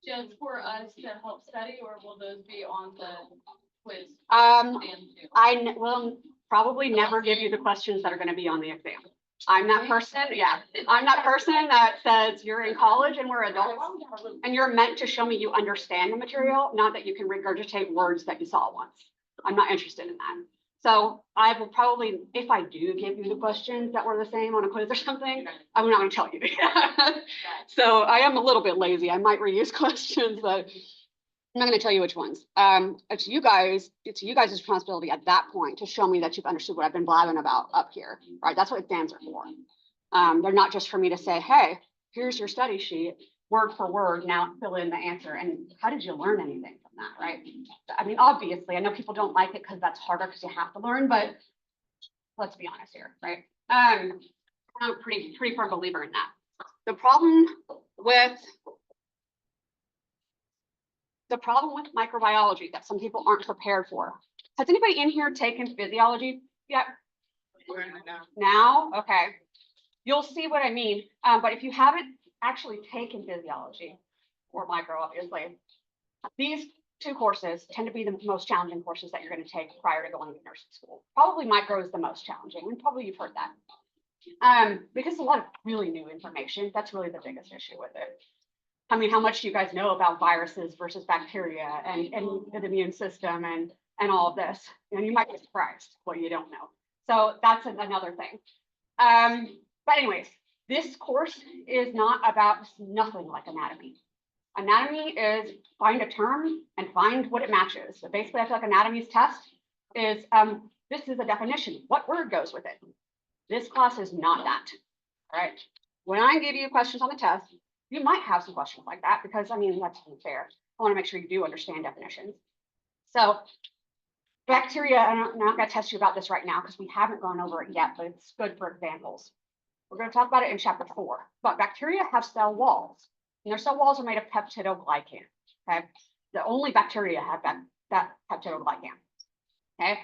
Just for us to help study, or will those be on the quiz? I will probably never give you the questions that are going to be on the exam. I'm that person, yeah. I'm that person that says you're in college and we're adults, and you're meant to show me you understand the material, not that you can regurgitate words that you saw once. I'm not interested in that. So I will probably, if I do give you the questions that were the same on a quiz or something, I'm not going to tell you. So I am a little bit lazy. I might reuse questions, but I'm not going to tell you which ones. It's you guys' responsibility at that point to show me that you've understood what I've been blabbing about up here, right? That's what exams are for. They're not just for me to say, hey, here's your study sheet, word for word, now fill in the answer. And how did you learn anything from that, right? I mean, obviously, I know people don't like it because that's harder because you have to learn, but let's be honest here, right? I'm a pretty firm believer in that. The problem with microbiology that some people aren't prepared for. Has anybody in here taken physiology yet? Now? Okay. You'll see what I mean. But if you haven't actually taken physiology or micro, obviously, these two courses tend to be the most challenging courses that you're going to take prior to going to nursing school. Probably micro is the most challenging, and probably you've heard that. Because it's a lot of really new information. That's really the biggest issue with it. I mean, how much do you guys know about viruses versus bacteria and the immune system and all of this? And you might be surprised what you don't know. So that's another thing. But anyways, this course is not about nothing like anatomy. Anatomy is find a term and find what it matches. So basically, I feel like anatomy's test is this is a definition. What word goes with it? This class is not that. All right. When I give you questions on the test, you might have some questions like that because, I mean, that's unfair. I want to make sure you do understand definitions. So bacteria, I'm not going to test you about this right now because we haven't gone over it yet, but it's good for examples. We're going to talk about it in chapter 4. But bacteria have cell walls, and their cell walls are made of peptidoglycan. Okay, the only bacteria have that peptidoglycan. Okay,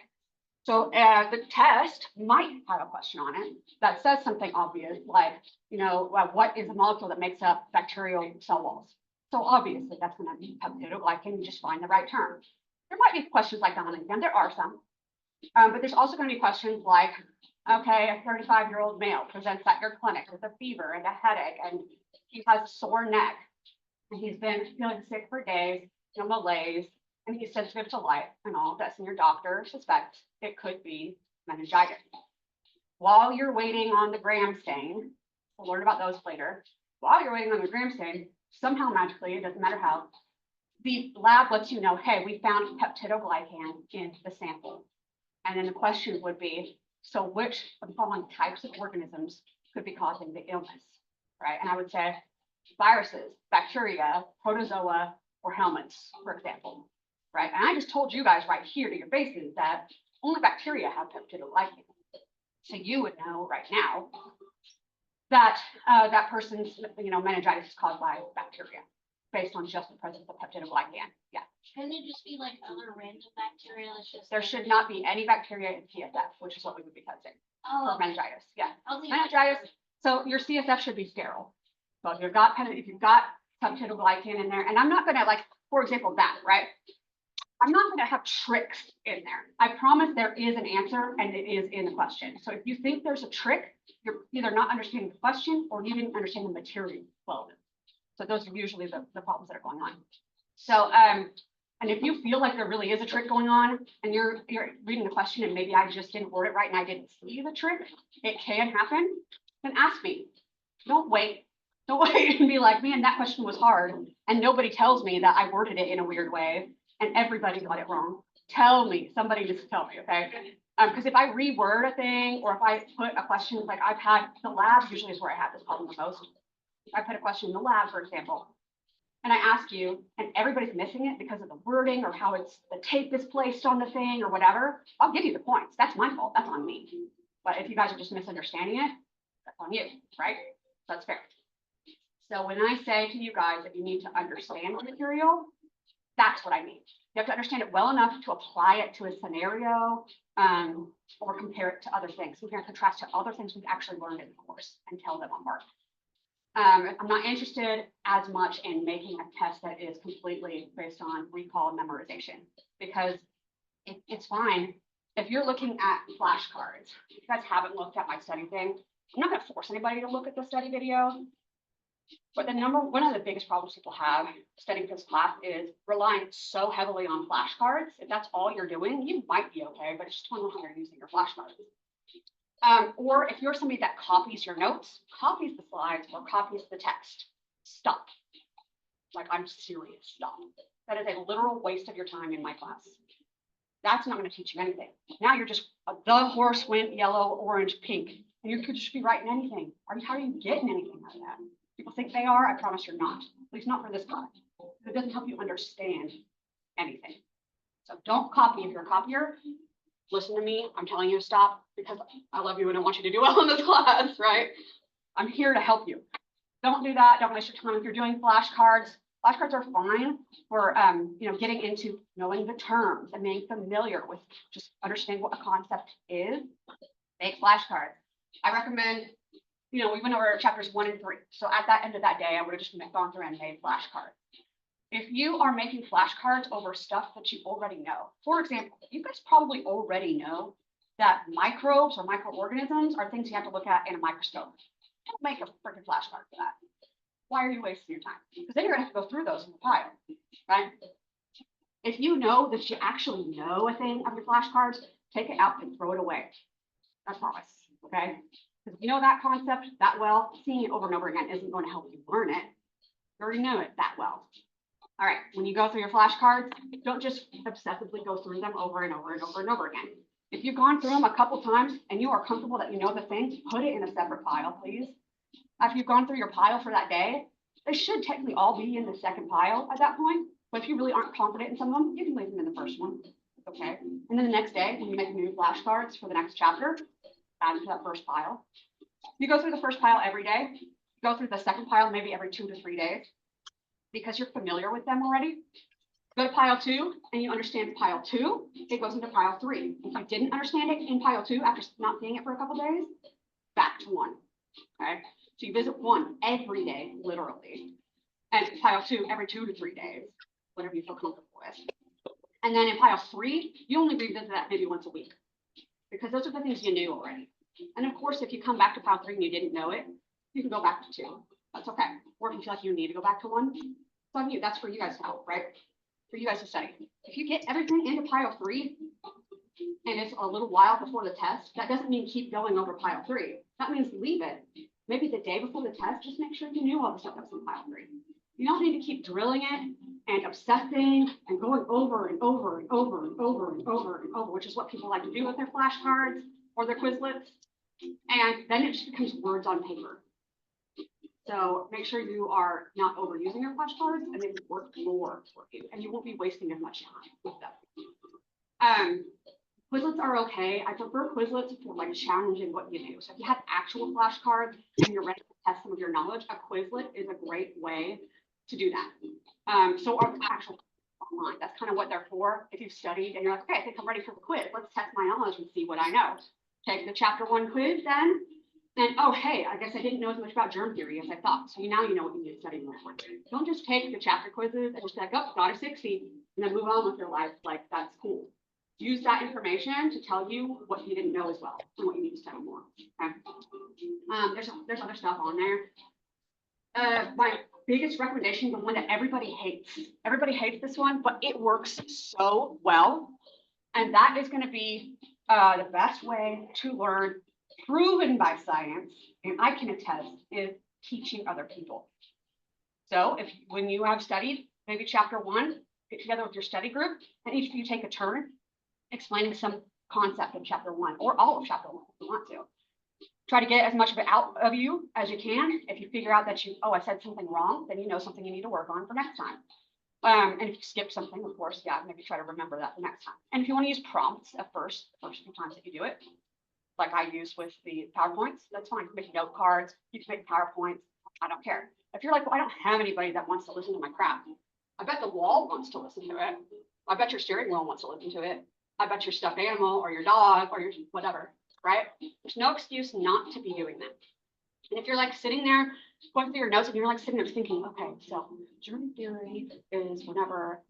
so the test might have a question on it that says something obvious, like, you know, what is the molecule that makes up bacterial cell walls? So obviously that's going to be peptidoglycan. You just find the right term. There might be questions like that on the exam. There are some, but there's also going to be questions like, okay, a 35-year-old male presents at your clinic with a fever and a headache, and he has a sore neck, and he's been feeling sick for days, no malaise, and he's sensitive to light and all this, and your doctor suspects it could be meningitis. While you're waiting on the gram stain, we'll learn about those later. While you're waiting on the gram stain, somehow magically, it doesn't matter how, the lab lets you know, hey, we found peptidoglycan in the sample. And then the question would be, so which of the following types of organisms could be causing the illness, right? And I would say viruses, bacteria, protozoa, or helminths, for example, right? And I just told you guys right here to your faces that only bacteria have peptidoglycan. So you would know right now that that person's, meningitis is caused by bacteria based on just the presence of peptidoglycan. Yeah. Can it just be like other random bacteria? There should not be any bacteria in CSF, which is what we would be testing for meningitis. Yeah. Meningitis. So your CSF should be sterile. So if you've got peptidoglycan in there, and I'm not going to, like, for example, that, right? I'm not going to have tricks in there. I promise there is an answer, and it is in the question. So if you think there's a trick, you're either not understanding the question or you didn't understand the material well. So those are usually the problems that are going on. So, and if you feel like there really is a trick going on and you're reading the question and maybe I just didn't word it right and I didn't see the trick, it can happen, then ask me. Don't wait. Don't wait and be like, man, that question was hard. And nobody tells me that I worded it in a weird way and everybody got it wrong. Tell me, somebody just tell me, okay? Because if I reword a thing or if I put a question, like I've had, the lab usually is where I have this problem the most. If I put a question in the lab, for example, and I ask you, and everybody's missing it because of the wording or how it's the tape is placed on the thing or whatever, I'll give you the points. That's my fault. That's on me. But if you guys are just misunderstanding it, that's on you, right? That's fair. So when I say to you guys that you need to understand the material, that's what I mean. You have to understand it well enough to apply it to a scenario or compare it to other things. Compare and contrast to other things we've actually learned in the course and tell them on mark. I'm not interested as much in making a test that is completely based on recall and memorization, because it's fine. If you're looking at flashcards, if you guys haven't looked at my study thing, I'm not gonna force anybody to look at the study video. But one of the biggest problems people have studying for this class is relying so heavily on flashcards. If that's all you're doing, you might be okay, but it's just depends on how you're using your flashcards. Or if you're somebody that copies your notes, copies the slides, or copies the text, stop. Like, I'm serious, stop. That is a literal waste of your time in my class. That's not going to teach you anything. Now you're just the horse went yellow, orange, pink, and you could just be writing anything. How are you getting anything out of that? People think they are. I promise you're not. At least not for this class. It doesn't help you understand anything. So don't copy. If you're a copier, listen to me. I'm telling you to stop because I love you and I want you to do well in this class, right? I'm here to help you. Don't do that. Don't waste your time if you're doing flashcards. Flashcards are fine for getting into knowing the terms and being familiar with just understanding what a concept is. Make flashcards. I recommend, we went over chapters 1 and 3. So at that end of that day, I would have just gone through and made flashcards. If you are making flashcards over stuff that you already know, for example, you guys probably already know that microbes or microorganisms are things you have to look at in a microscope. Don't make a freaking flashcard for that. Why are you wasting your time? Because then you're gonna have to go through those in the pile, right? If you know that you actually know a thing of your flashcards, take it out and throw it away. I promise, okay? Because if you know that concept that well, seeing it over and over again isn't going to help you learn it. You already know it that well. All right, when you go through your flashcards, don't just obsessively go through them over and over and over and over again. If you've gone through them a couple times and you are comfortable that you know the thing, put it in a separate pile, please. After you've gone through your pile for that day, they should technically all be in the second pile at that point. But if you really aren't confident in some of them, you can leave them in the first one. Okay. And then the next day, when you make new flashcards for the next chapter, add to that first pile. You go through the first pile every day. Go through the second pile maybe every 2 to 3 days. Because you're familiar with them already. Go to pile 2 and you understand pile 2, it goes into pile 3. If you didn't understand it in pile 2 after not seeing it for a couple days, back to 1. Okay. So you visit 1 every day, literally. And pile 2 every 2 to 3 days, whatever you feel comfortable with. And then in pile 3, you only revisit that maybe once a week. Because those are the things you knew already. And of course, if you come back to pile 3 and you didn't know it, you can go back to 2. That's okay. Or if you feel like you need to go back to 1, it's on you. That's for you guys to help, right? For you guys to study. If you get everything into pile 3 and it's a little while before the test, that doesn't mean keep going over pile 3. That means leave it. Maybe the day before the test, just make sure you knew all the stuff that's in pile 3. You don't need to keep drilling it and obsessing and going over and over and over and over and over and over, which is what people like to do with their flashcards or their Quizlets. And then it just becomes words on paper. So make sure you are not overusing your flashcards and they work more for you and you won't be wasting as much time with them. Quizlets are okay. I prefer Quizlets for like challenging what you do. So if you have actual flashcards and you're ready to test some of your knowledge, a Quizlet is a great way to do that. So are actual online. That's kind of what they're for. If you've studied and you're like, okay, I think I'm ready for the quiz. Let's test my knowledge and see what I know. Take the chapter 1 quiz then. And oh, hey, I guess I didn't know as much about germ theory as I thought. So now you know what you need to study more. Don't just take the chapter quizzes and just be like, oh, got a 60, and then move on with your life. Like, that's cool. Use that information to tell you what you didn't know as well and what you need to study more. Okay. There's other stuff on there. My biggest recommendation, the one that everybody hates this one, but it works so well. And that is going to be the best way to learn, proven by science, and I can attest, is teaching other people. So when you have studied maybe chapter 1, get together with your study group, and each of you take a turn explaining some concept of chapter 1 or all of chapter 1 if you want to. Try to get as much of it out of you as you can. If you figure out that I said something wrong, then you know something you need to work on for next time. And if you skip something, of course, yeah, maybe try to remember that for next time. And if you want to use prompts at first few times that you do it, like I use with the PowerPoints, that's fine. You can make note cards, you can make PowerPoints, I don't care. If you're like, well, I don't have anybody that wants to listen to my crap, I bet the wall wants to listen to it. I bet your steering wheel wants to listen to it. I bet your stuffed animal or your dog or your whatever, right? There's no excuse not to be doing that. And if you're like sitting there going through your notes and you're like sitting there thinking, okay, so germ theory is whenever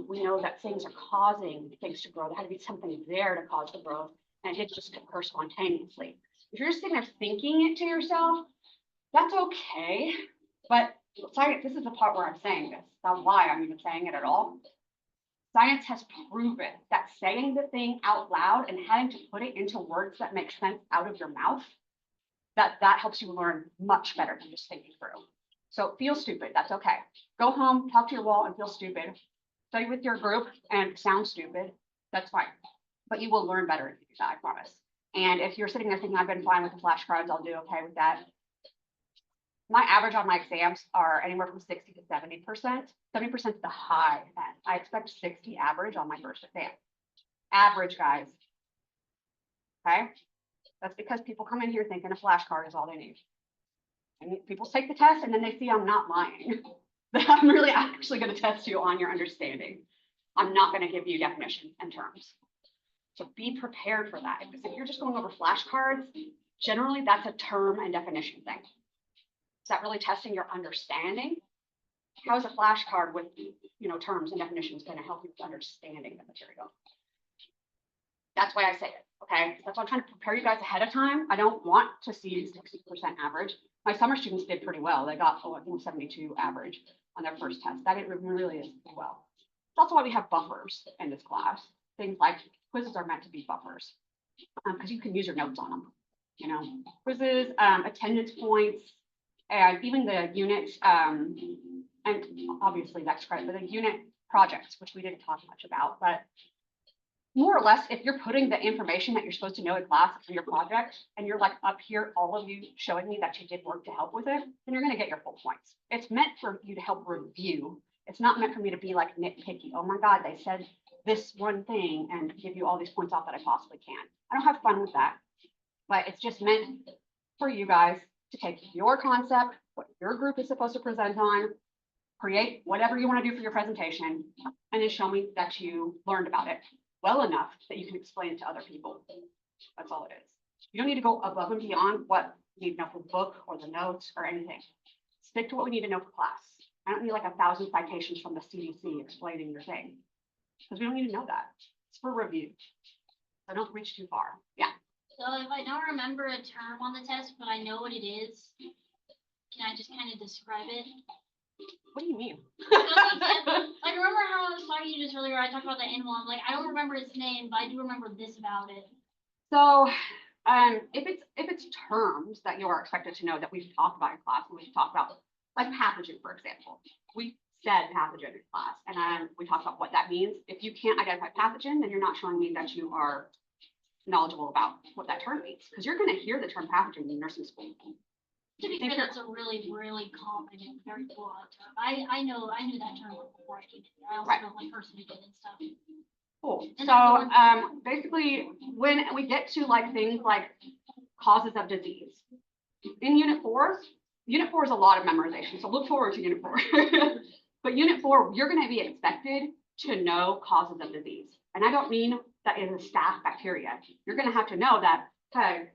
we know that things are causing things to grow, there had to be something there to cause the growth, and it didn't just occur spontaneously. If you're just sitting there thinking it to yourself, that's okay. But science, this is the part where I'm saying this, not why I'm even saying it at all. Science has proven that saying the thing out loud and having to put it into words that make sense out of your mouth, that helps you learn much better than just thinking through. So feel stupid, that's okay. Go home, talk to your wall and feel stupid. Study with your group and sound stupid, that's fine. But you will learn better if you do that, I promise. And if you're sitting there thinking, I've been fine with the flashcards, I'll do okay with that. My average on my exams are anywhere from 60 to 70%. 70% is the high end. I expect 60 average on my first exam. Average, guys. Okay? That's because people come in here thinking a flashcard is all they need. And people take the test and then they see I'm not lying. That I'm really actually going to test you on your understanding. I'm not going to give you definitions and terms. So be prepared for that. Because if you're just going over flashcards, generally that's a term and definition thing. Is that really testing your understanding? How is a flashcard with, terms and definitions going to help you with understanding the material? That's why I say it, okay? That's why I'm trying to prepare you guys ahead of time. I don't want to see 60% average. My summer students did pretty well. They got, I think 72 average on their first test. That really is well. That's also why we have buffers in this class. Things like quizzes are meant to be buffers because you can use your notes on them. Quizzes, attendance points, and even the unit, and obviously next credit, but the unit projects, which we didn't talk much about, but more or less, if you're putting the information that you're supposed to know in class for your project, and you're like up here, all of you showing me that you did work to help with it, then you're going to get your full points. It's meant for you to help review. It's not meant for me to be like nitpicky. Oh my God, they said this one thing and give you all these points off that I possibly can. I don't have fun with that, but it's just meant for you guys to take your concept, what your group is supposed to present on, create whatever you want to do for your presentation, and then show me that you learned about it well enough that you can explain it to other people. That's all it is. You don't need to go above and beyond what you need to know for the book or the notes or anything. Stick to what we need to know for class. I don't need like 1,000 citations from the CDC explaining your thing, because we don't need to know that. It's for review. So don't reach too far. Yeah. So if I don't remember a term on the test, but I know what it is, can I just kind of describe it? What do you mean? Like, remember how I was talking to you just earlier? I talked about the animal. I'm like, I don't remember its name, but I do remember this about it. So, if it's terms that you are expected to know that we've talked about in class, and we've talked about like pathogen, for example, we said pathogen in class, and we talked about what that means. If you can't identify pathogen, then you're not showing me that you are knowledgeable about what that term means, because you're going to hear the term pathogen in nursing school. To be fair, that's a really, really common and very broad term. I knew that term before I came here. I also know my person who did and stuff. Cool. And So basically, when we get to like things like causes of disease in Unit 4 is a lot of memorization. So look forward to Unit 4. But Unit 4, you're going to be expected to know causes of disease, and I don't mean that is a staph bacteria. You're going to have to know that, hey,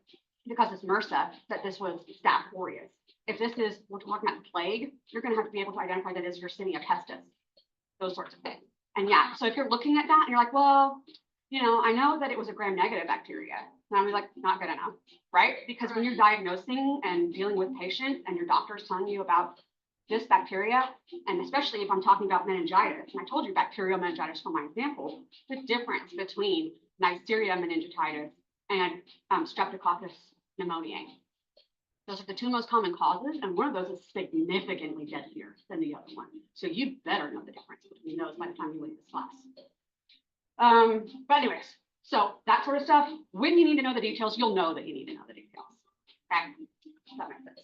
because it's MRSA, that this was Staph aureus. If this is, we're talking about the plague, you're going to have to be able to identify that as Yersinia pestis, those sorts of things. And yeah, so if you're looking at that and you're like, well, I know that it was a gram-negative bacteria. And I'm like, not good enough, right? Because when you're diagnosing and dealing with patients and your doctor's telling you about this bacteria, and especially if I'm talking about meningitis, and I told you bacterial meningitis for my example, the difference between Neisseria meningitidis and Streptococcus pneumoniae. Those are the two most common causes, and one of those is significantly deadlier than the other one. So you better know the difference between those by the time you leave this class. But anyways, so that sort of stuff, when you need to know the details, you'll know that you need to know the details. Okay, that makes sense.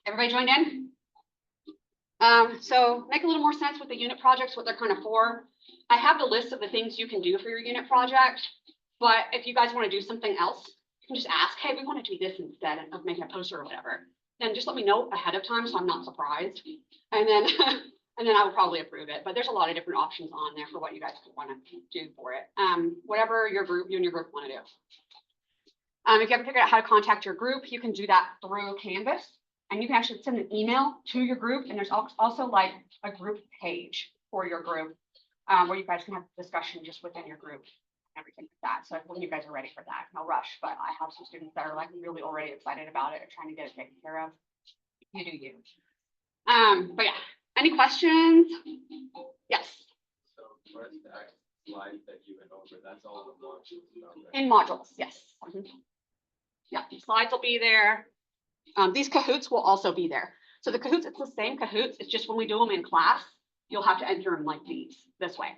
Everybody joined in? So make a little more sense with the unit projects, what they're kind of for. I have the list of the things you can do for your unit project, but if you guys want to do something else, you can just ask, hey, we want to do this instead of making a poster or whatever. Then just let me know ahead of time so I'm not surprised. And then and then I will probably approve it. But there's a lot of different options on there for what you guys could want to do for it. Whatever you and your group want to do. If you haven't figured out how to contact your group, you can do that through Canvas. And you can actually send an email to your group. And there's also like a group page for your group where you guys can have discussion just within your group and everything like that. So when you guys are ready for that, no rush. But I have some students that are like really already excited about it and trying to get it taken care of. You do you. But yeah, any questions? Yes. So first that slide that you went over, that's all the modules. Right? In modules, yes. Yeah, the slides will be there. These Kahoots will also be there. So the Kahoots, it's the same Kahoots. It's just when we do them in class, you'll have to enter them like this way.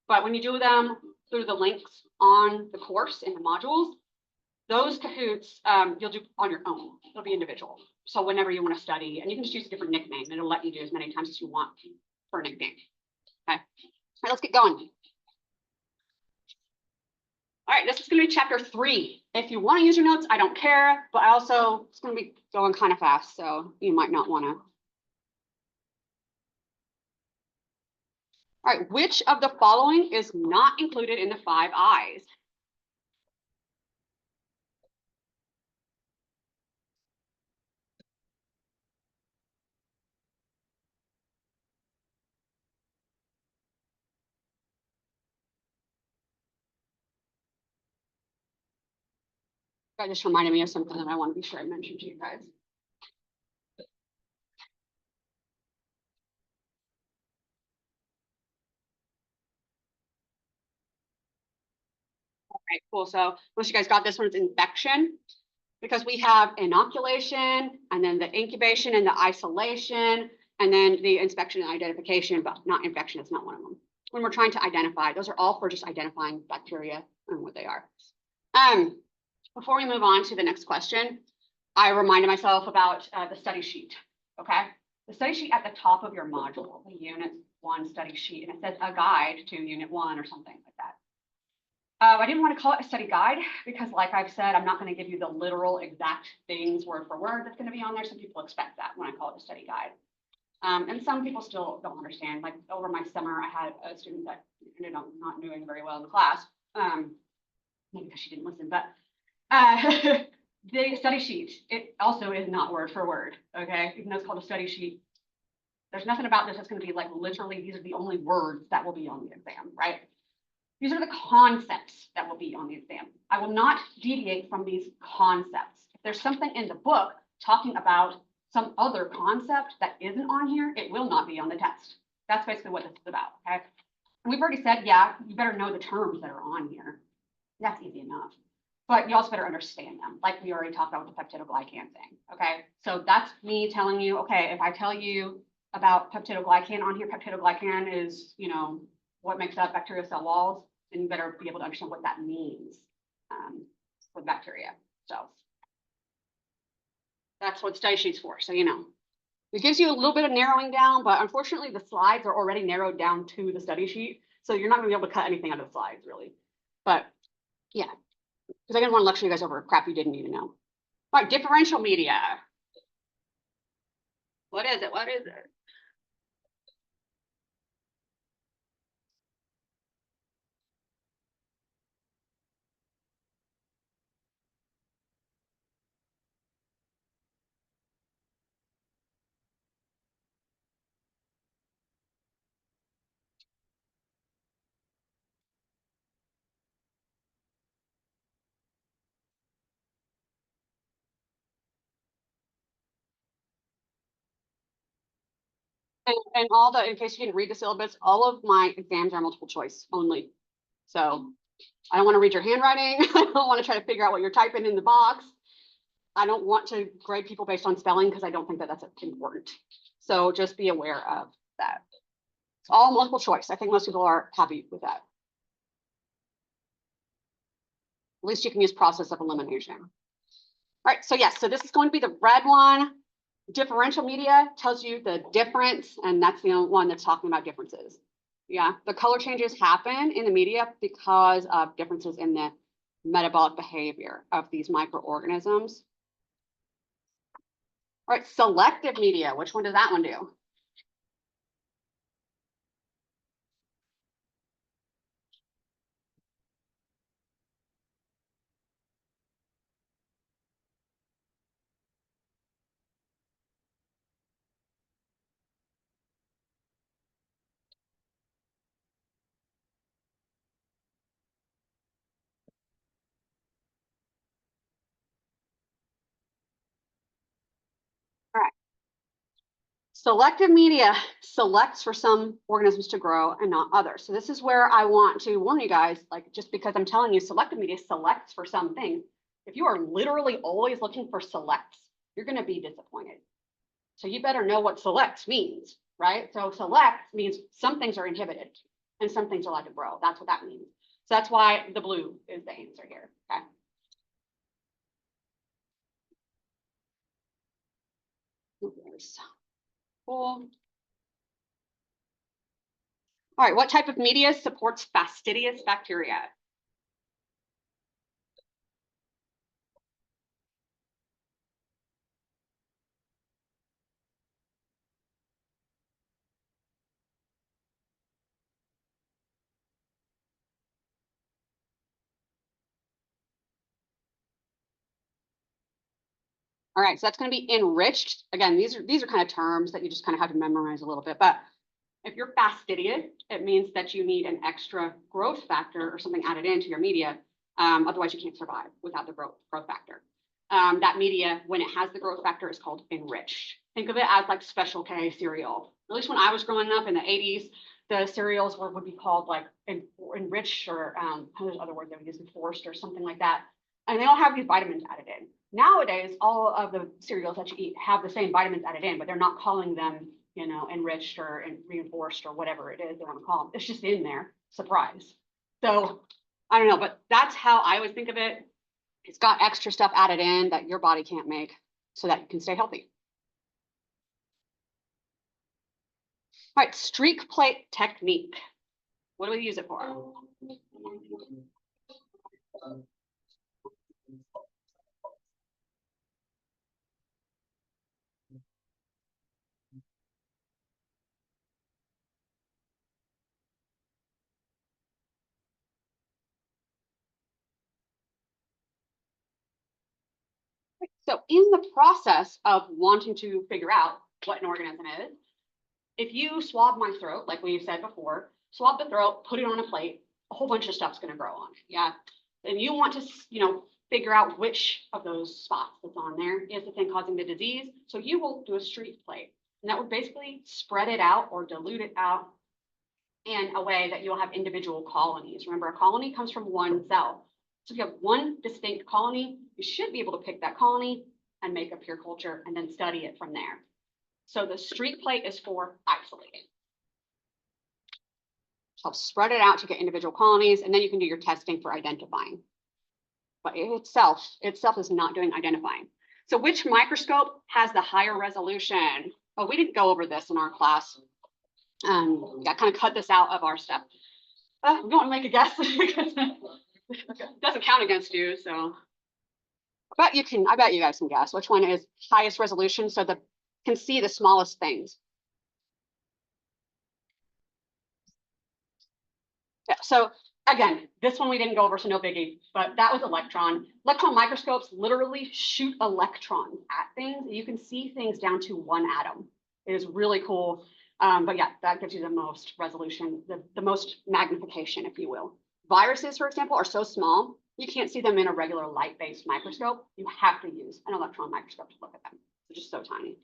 But when you do them through the links on the course in the modules, those Kahoots, you'll do on your own. They'll be individual. So whenever you want to study, and you can just use a different nickname, and it'll let you do as many times as you want for a nickname. Okay. All right, let's get going. All right, this is going to be chapter 3. If you want to use your notes, I don't care, but I also, it's going to be going kind of fast, so you might not want to. All right, which of the following is not included in the 5 I's? That just reminded me of something that I want to be sure I mentioned to you guys. All right, cool. So once you guys got this one, it's infection, because we have inoculation and then the incubation and the isolation and then the inspection and identification, but not infection. It's not one of them. When we're trying to identify, those are all for just identifying bacteria and what they are. Before we move on to the next question, I reminded myself about the study sheet. Okay, the study sheet at the top of your module, the Unit 1 study sheet, and it says a guide to Unit 1 or something like that. I didn't want to call it a study guide because, like I've said, I'm not going to give you the literal exact things word for word that's going to be on there. Some people expect that when I call it a study guide. And some people still don't understand. Like over my summer, I had a student that ended up not doing very well in the class. Maybe because she didn't listen, but the study sheet, it also is not word for word. Okay, even though it's called a study sheet, there's nothing about this that's going to be like literally these are the only words that will be on the exam, right? These are the concepts that will be on the exam. I will not deviate from these concepts. If there's something in the book talking about some other concept that isn't on here, it will not be on the test. That's basically what this is about, okay? And we've already said, yeah, you better know the terms that are on here. That's easy enough. But you also better understand them, like we already talked about with the peptidoglycan thing, okay? So that's me telling you, okay, if I tell you about peptidoglycan on here, peptidoglycan is, you know, what makes up bacterial cell walls, and you better be able to understand what that means for bacteria. So that's what study sheet's for. So, you know, it gives you a little bit of narrowing down, but unfortunately the slides are already narrowed down to the study sheet. So you're not gonna be able to cut anything out of the slides really. But yeah, because I didn't want to lecture you guys over crap you didn't need to know. All right, differential media. What is it? What is it? And all the, in case you didn't read the syllabus, all of my exams are multiple choice only. So I don't want to read your handwriting. I don't want to try to figure out what you're typing in the box. I don't want to grade people based on spelling because I don't think that that's important. So just be aware of that. It's all multiple choice. I think most people are happy with that. At least you can use process of elimination. All right, so yes, so this is going to be the red one. Differential media tells you the difference, and that's the only one that's talking about differences. Yeah, the color changes happen in the media because of differences in the metabolic behavior of these microorganisms. All right, selective media, which one does that one do? Selective media selects for some organisms to grow and not others. So this is where I want to warn you guys, like just because I'm telling you selective media selects for some things, if you are literally always looking for selects, you're going to be disappointed. So you better know what selects means, right? So select means some things are inhibited and some things are allowed to grow. That's what that means. So that's why the blue is the answer here, okay? Cool. All right, what type of media supports fastidious bacteria? All right, so that's going to be enriched. Again, these are kind of terms that you just kind of have to memorize a little bit. But if you're fastidious, it means that you need an extra growth factor or something added into your media. Otherwise, you can't survive without the growth factor. That media, when it has the growth factor, is called enriched. Think of it as like Special K cereal. At least when I was growing up in the 80s, the cereals would be called like enriched or there's other words they would use, enforced or something like that. And they all have these vitamins added in. Nowadays, all of the cereals that you eat have the same vitamins added in, but they're not calling them, you know, enriched or reinforced or whatever it is they want to call them. It's just in there, surprise. So I don't know, but that's how I would think of it. It's got extra stuff added in that your body can't make so that you can stay healthy. All right, streak plate technique. What do we use it for? So in the process of wanting to figure out what an organism is, if you swab my throat, like we said before, swab the throat, put it on a plate, a whole bunch of stuff's going to grow on it. Yeah. And you want to, you know, figure out which of those spots that's on there is the thing causing the disease. So you will do a streak plate, and that would basically spread it out or dilute it out in a way that you'll have individual colonies. Remember, a colony comes from one cell. So if you have one distinct colony, you should be able to pick that colony and make a pure culture and then study it from there. So the streak plate is for isolating. So spread it out to get individual colonies, and then you can do your testing for identifying. But itself is not doing identifying. So which microscope has the higher resolution? Oh, we didn't go over this in our class. Yeah, kind of cut this out of our step. You want to make a guess? It doesn't count against you, so. I bet you guys can guess which one is highest resolution so that can see the smallest things. Yeah, so again, this one we didn't go over, so no biggie, but that was electron. Electron microscopes literally shoot electrons at things. You can see things down to one atom. It is really cool. But yeah, that gives you the most resolution, the most magnification, if you will. Viruses, for example, are so small, you can't see them in a regular light-based microscope. You have to use an electron microscope to look at them. They're just so tiny.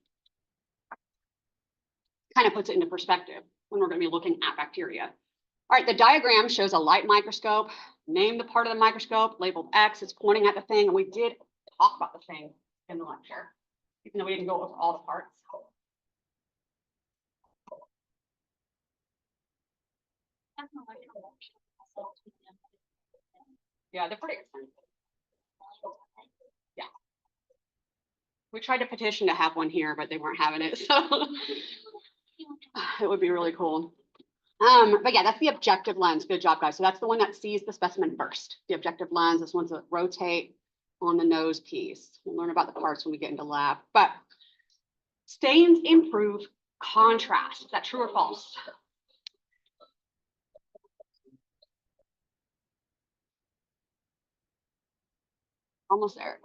Kind of puts it into perspective when we're going to be looking at bacteria. All right, the diagram shows a light microscope. Name the part of the microscope, labeled X. It's pointing at the thing, and we did talk about the thing in the lecture, even though we didn't go over all the parts. Yeah, they're pretty expensive. Yeah. We tried to petition to have one here, but they weren't having it, so it would be really cool. But yeah, that's the objective lens. Good job, guys. So that's the one that sees the specimen first. The objective lens, this one's that rotate on the nose piece. We'll learn about the parts when we get into lab. But stains improve contrast. Is that true or false? Almost there.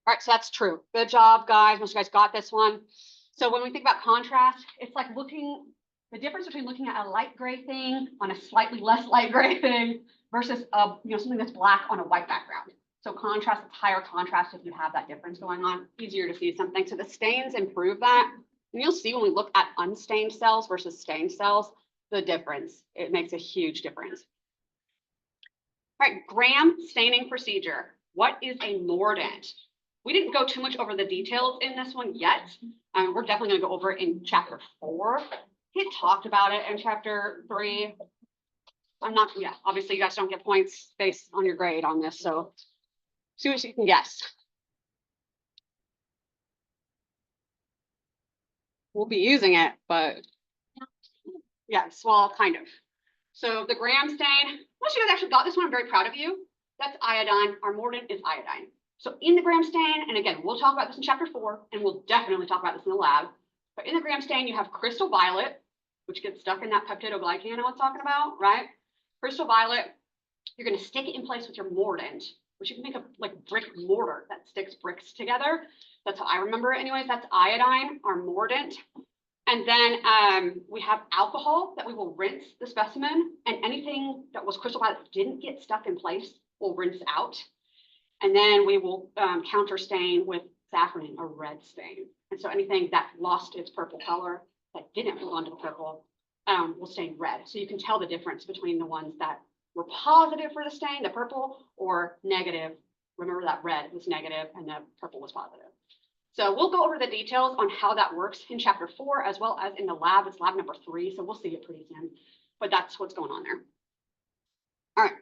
All right, so that's true. Good job, guys. Most of you guys got this one. So when we think about contrast, it's like looking The difference between looking at a light gray thing on a slightly less light gray thing versus a, something that's black on a white background. So contrast, it's higher contrast if you have that difference going on, easier to see something. So the stains improve that. And you'll see when we look at unstained cells versus stained cells, the difference. It makes a huge difference. All right, Gram staining procedure. What is a mordant? We didn't go too much over the details in this one yet. We're definitely going to go over it in chapter 4. He talked about it in chapter 3. Obviously you guys don't get points based on your grade on this, so see what you can guess. We'll be using it, but yes, well, kind of. So the Gram stain, unless you guys actually got this one, I'm very proud of you. That's iodine. Our mordant is iodine. So in the Gram stain, and again, we'll talk about this in chapter 4, and we'll definitely talk about this in the lab. But in the Gram stain, you have crystal violet, which gets stuck in that peptidoglycan I was talking about, right? Crystal violet, you're going to stick it in place with your mordant, which you can make a like brick mortar that sticks bricks together. That's how I remember it anyways. That's iodine, our mordant. And then we have alcohol that we will rinse the specimen, and anything that was crystal violet that didn't get stuck in place will rinse out. And then we will counter stain with safranin, a red stain. And so anything that lost its purple color that didn't move on to the purple will stain red. So you can tell the difference between the ones that were positive for the stain, the purple, or negative. Remember that red was negative and the purple was positive. So we'll go over the details on how that works in chapter 4, as well as in the lab. It's lab number 3, so we'll see it pretty soon. But that's what's going on there. All right.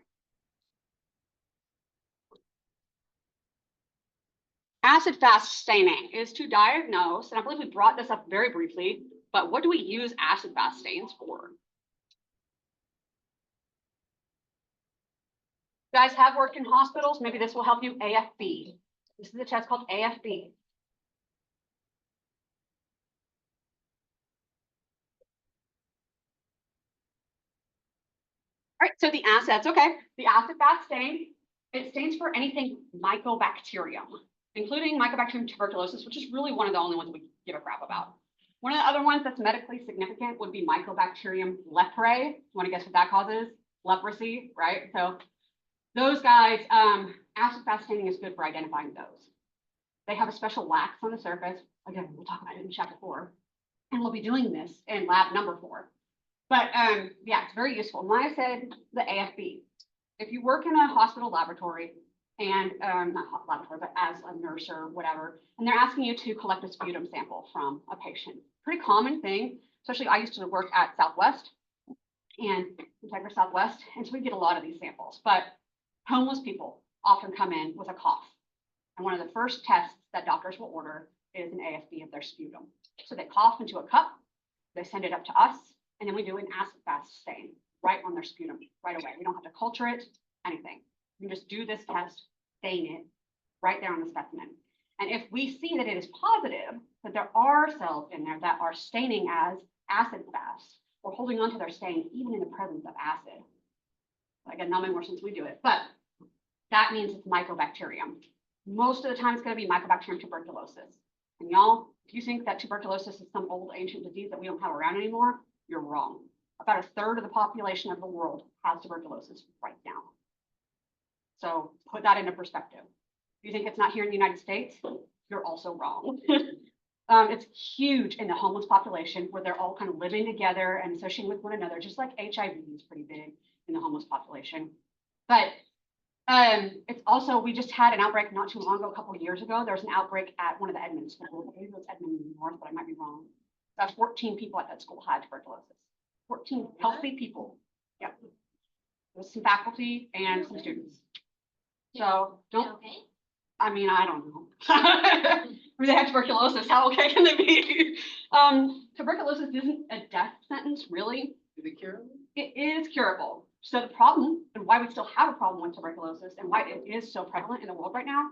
Acid-fast staining is to diagnose, and I believe we brought this up very briefly, but what do we use acid-fast stains for? You guys have worked in hospitals, maybe this will help you. AFB. This is a test called AFB. All right, so the acids, okay. The acid-fast stain, it stains for anything mycobacterium, including Mycobacterium tuberculosis, which is really one of the only ones we give a crap about. One of the other ones that's medically significant would be Mycobacterium leprae. You want to guess what that causes? Leprosy, right? So those guys, acid-fast staining is good for identifying those. They have a special wax on the surface. Again, we'll talk about it in chapter 4. And we'll be doing this in lab number 4. But yeah, it's very useful. And like I said, the AFB. If you work in a hospital laboratory and not laboratory, but as a nurse or whatever, and they're asking you to collect a sputum sample from a patient, pretty common thing. Especially I used to work at Southwest and Integra Southwest, and so we get a lot of these samples. But homeless people often come in with a cough, and one of the first tests that doctors will order is an AFB of their sputum. So they cough into a cup, they send it up to us, and then we do an acid-fast stain right on their sputum right away. We don't have to culture it, anything. We just do this test, stain it right there on the specimen. And if we see that it is positive, that there are cells in there that are staining as acid-fast, we're holding on to their stain even in the presence of acid. Again, not many more since we do it, but that means it's mycobacterium. Most of the time it's going to be Mycobacterium tuberculosis. And y'all, if you think that tuberculosis is some old ancient disease that we don't have around anymore, you're wrong. About a third of the population of the world has tuberculosis right now. So put that into perspective. If you think it's not here in the United States, you're also wrong. It's huge in the homeless population where they're all kind of living together and associating with one another, just like HIV is pretty big in the homeless population. But it's also, we just had an outbreak not too long ago, a couple of years ago. There was an outbreak at one of the Edmonds schools. I believe it was Edmond North, but I might be wrong. About 14 people at that school had tuberculosis. 14 healthy people. Yep. There was some faculty and some students. So don't, Okay. I mean, I don't know. I mean, they have tuberculosis. How okay can they be? Tuberculosis isn't a death sentence, really. Is it curable? It is curable. So the problem, and why we still have a problem with tuberculosis and why it is so prevalent in the world right now,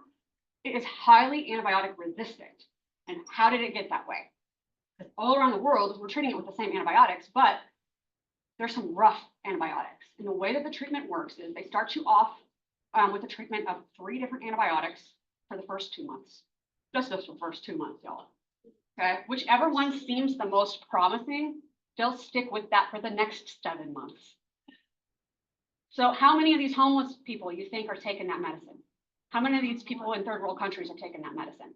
it is highly antibiotic resistant. And how did it get that way? Because all around the world, we're treating it with the same antibiotics, but there's some rough antibiotics. And the way that the treatment works is they start you off with a treatment of 3 different antibiotics for the first 2 months. Just the first 2 months, y'all. Okay, whichever one seems the most promising they'll stick with that for the next 7 months. So how many of these homeless people you think are taking that medicine? How many of these people in third world countries are taking that medicine?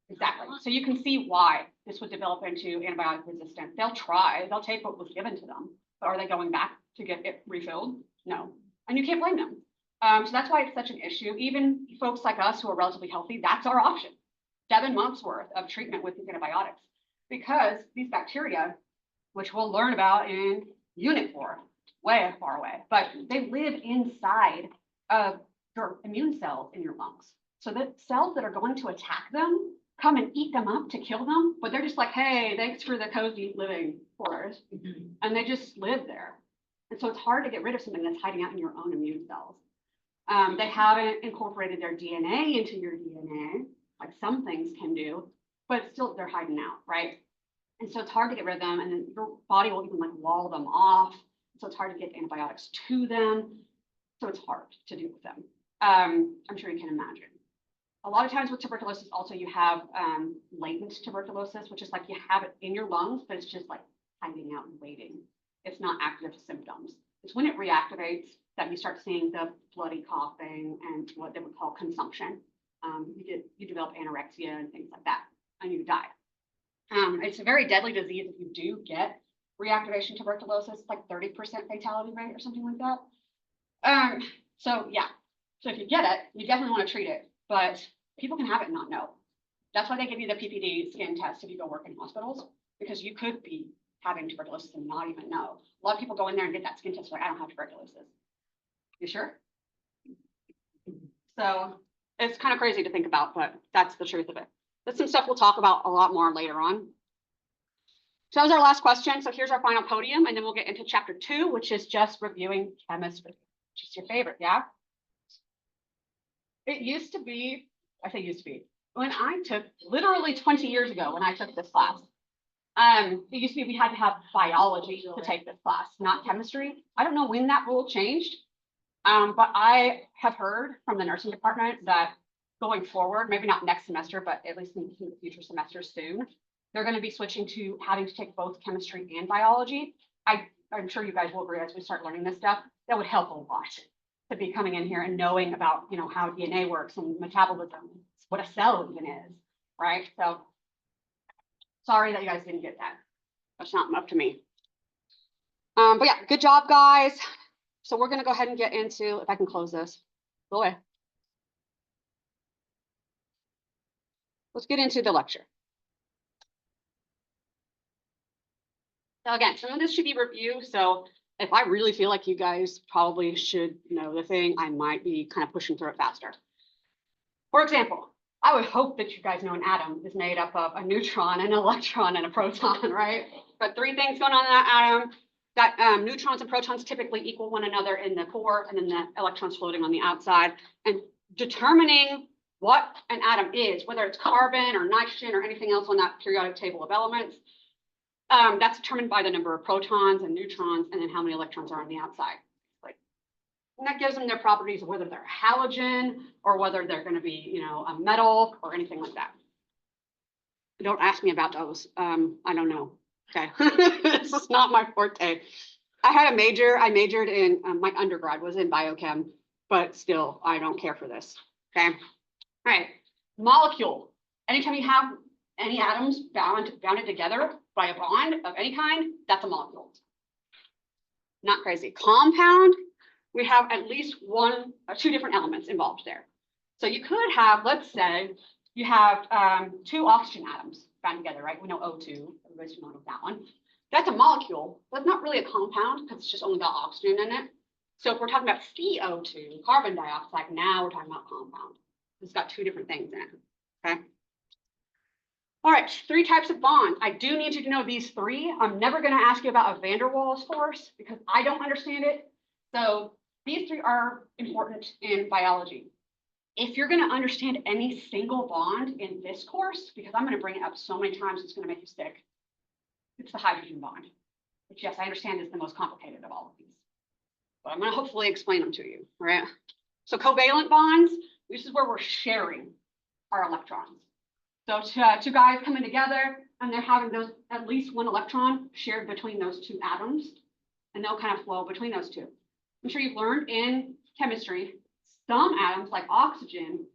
Exactly. So you can see why this would develop into antibiotic resistance. They'll try, they'll take what was given to them, but are they going back to get it refilled? No. And you can't blame them. So that's why it's such an issue. Even folks like us who are relatively healthy, that's our option. 7 months worth of treatment with these antibiotics, because these bacteria, which we'll learn about in Unit 4, way far away, but they live inside of your immune cells in your lungs. So the cells that are going to attack them come and eat them up to kill them, but they're just like, hey, thanks for the cozy living quarters. And they just live there. And so it's hard to get rid of something that's hiding out in your own immune cells. They haven't incorporated their DNA into your DNA, like some things can do, but still they're hiding out, right? And so it's hard to get rid of them, and then your body will even like wall them off. So it's hard to get antibiotics to them. So it's hard to deal with them. I'm sure you can imagine. A lot of times with tuberculosis, also you have latent tuberculosis, which is like you have it in your lungs, but it's just like hiding out and waiting. It's not active symptoms. It's when it reactivates that you start seeing the bloody coughing and what they would call consumption. You develop anorexia and things like that, and you die. It's a very deadly disease if you do get reactivation tuberculosis, like 30% fatality rate or something like that. So yeah, so if you get it, you definitely want to treat it, but people can have it and not know. That's why they give you the PPD skin test if you go work in hospitals, because you could be having tuberculosis and not even know. A lot of people go in there and get that skin test like, I don't have tuberculosis. You sure? So it's kind of crazy to think about, but that's the truth of it. That's some stuff we'll talk about a lot more later on. So that was our last question. So here's our final podium, and then we'll get into chapter 2, which is just reviewing chemistry, which is your favorite, yeah? It used to be, I say used to be, when I took, literally 20 years ago when I took this class, it used to be we had to have biology to take this class, not chemistry. I don't know when that rule changed, but I have heard from the nursing department that going forward, maybe not next semester, but at least in the future semesters soon, they're going to be switching to having to take both chemistry and biology. I'm sure you guys will agree as we start learning this stuff, that would help a lot to be coming in here and knowing about, you know, how DNA works and metabolism, what a cell even is, right? So sorry that you guys didn't get that. That's not up to me. But yeah, good job, guys. So we're going to go ahead and get into, if I can close this, go away. Let's get into the lecture. So again, some of this should be review. So if I really feel like you guys probably should know the thing, I might be kind of pushing through it faster. For example, I would hope that you guys know an atom is made up of a neutron, an electron, and a proton, right? But 3 things going on in that atom. That neutrons and protons typically equal one another in the core, and then the electrons floating on the outside. And determining what an atom is, whether it's carbon or nitrogen or anything else on that periodic table of elements, that's determined by the number of protons and neutrons, and then how many electrons are on the outside. And that gives them their properties of whether they're a halogen or whether they're going to be, you know, a metal or anything like that. Don't ask me about those. I don't know. Okay, this is not my forte. I had a major. I majored in my undergrad was in biochem, but still, I don't care for this. Okay. All right. Molecule. Anytime you have any atoms bounded together by a bond of any kind, that's a molecule. Not crazy. Compound. We have at least 1 or 2 different elements involved there. So you could have, let's say, you have 2 oxygen atoms bound together, right? We know O2, everybody's familiar with that one. That's a molecule, but it's not really a compound because it's just only got oxygen in it. So if we're talking about CO2, carbon dioxide, now we're talking about compound. It's got 2 different things in it, okay? All right, 3 types of bonds. I do need you to know these 3. I'm never going to ask you about a van der Waals force because I don't understand it. So these 3 are important in biology. If you're going to understand any single bond in this course, because I'm going to bring it up so many times, it's going to make you sick. It's the hydrogen bond, which yes, I understand is the most complicated of all of these. But I'm going to hopefully explain them to you, all right? So covalent bonds, this is where we're sharing our electrons. So 2 guys coming together, and they're having those, at least one electron shared between those two atoms, and they'll kind of flow between those two. I'm sure you've learned in chemistry, some atoms like oxygen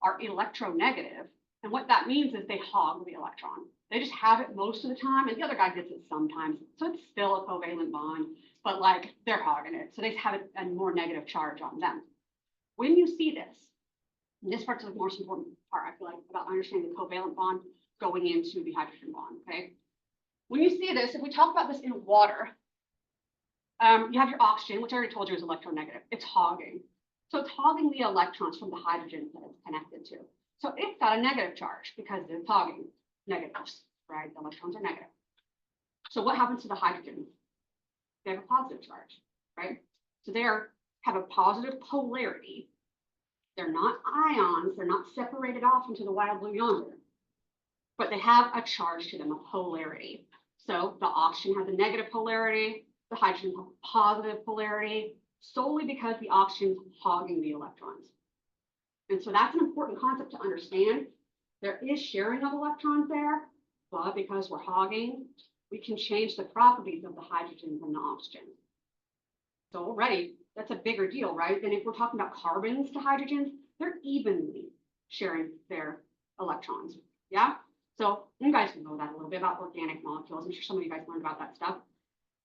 are electronegative. And what that means is they hog the electron. They just have it most of the time, and the other guy gets it sometimes. So it's still a covalent bond, but like they're hogging it. So they have a more negative charge on them. When you see this, and this part's the most important part, I feel like, about understanding the covalent bond going into the hydrogen bond, okay? When you see this, if we talk about this in water, you have your oxygen, which I already told you is electronegative. It's hogging. So it's hogging the electrons from the hydrogen that it's connected to. So it's got a negative charge because it's hogging negatives, right? The electrons are negative. So what happens to the hydrogen? They have a positive charge, right? So they have a positive polarity. They're not ions. They're not separated off into the wild blue yonder, but they have a charge to them, a polarity. So the oxygen has a negative polarity. The hydrogen has a positive polarity, solely because the oxygen's hogging the electrons. And so that's an important concept to understand. There is sharing of electrons there, but because we're hogging, we can change the properties of the hydrogens and the oxygen. So already, that's a bigger deal, right? Than if we're talking about carbons to hydrogens, they're evenly sharing their electrons, yeah? So you guys know that a little bit about organic molecules. I'm sure some of you guys learned about that stuff.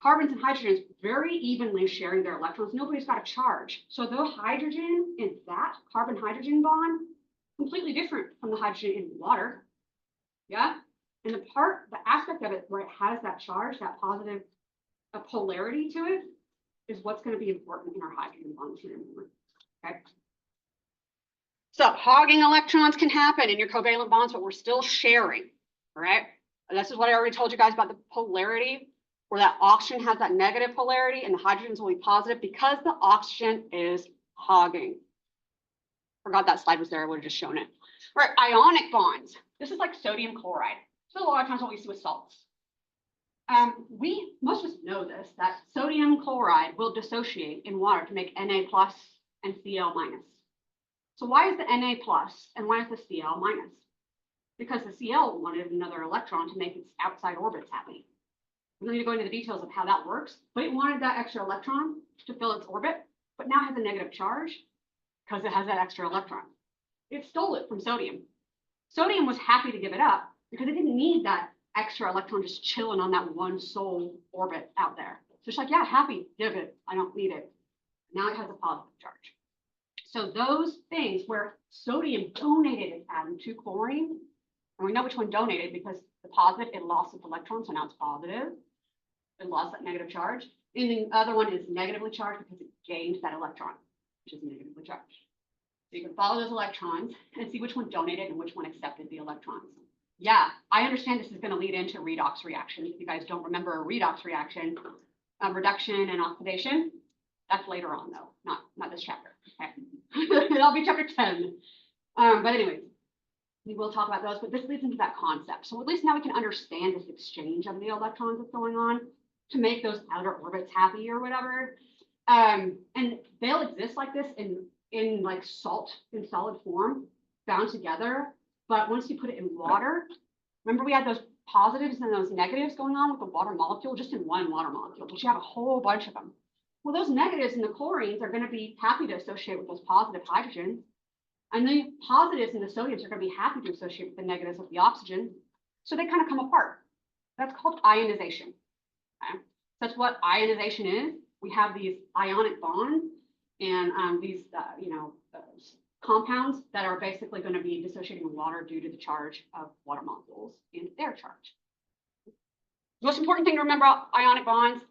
Carbons and hydrogens very evenly sharing their electrons. Nobody's got a charge. So the hydrogen in that carbon-hydrogen bond, completely different from the hydrogen in water. Yeah? And the aspect of it where it has that charge, that positive polarity to it, is what's going to be important in our hydrogen bonds here. Okay? So hogging electrons can happen in your covalent bonds, but we're still sharing. All right? And this is what I already told you guys about the polarity, where that oxygen has that negative polarity and the hydrogens will be positive because the oxygen is hogging. Forgot that slide was there, I would have just shown it. All right, ionic bonds. This is like sodium chloride. So a lot of times what we see with salts. Most of us know this, that sodium chloride will dissociate in water to make Na plus and Cl minus. So why is the Na plus and why is the Cl minus? Because the Cl wanted another electron to make its outside orbits happy. We don't need to go into the details of how that works, but it wanted that extra electron to fill its orbit, but now has a negative charge because it has that extra electron. It stole it from sodium. Sodium was happy to give it up because it didn't need that extra electron just chilling on that one sole orbit out there. So it's like, yeah, happy, give it. I don't need it. Now it has a positive charge. So those things where sodium donated its atom to chlorine, and we know which one donated because the positive, it lost its electron, so now it's positive. It lost that negative charge. And the other one is negatively charged because it gained that electron, which is negatively charged. So you can follow those electrons and see which one donated and which one accepted the electrons. Yeah, I understand this is going to lead into redox reactions. If you guys don't remember a redox reaction, reduction and oxidation, that's later on though, not this chapter. Okay. It'll be chapter 10. But anyways, we will talk about those, but this leads into that concept. So at least now we can understand this exchange of the electrons that's going on to make those outer orbits happy or whatever. And they'll exist like this in like salt in solid form bound together. But once you put it in water, remember we had those positives and those negatives going on with the water molecule, just in one water molecule, but you have a whole bunch of them. Well, those negatives in the chlorines are going to be happy to associate with those positive hydrogens. And the positives and the sodiums are going to be happy to associate with the negatives of the oxygen. So they kind of come apart. That's called ionization. Okay? That's what ionization is. We have these ionic bonds and these, compounds that are basically going to be dissociating with water due to the charge of water molecules and their charge. The most important thing to remember about ionic bonds,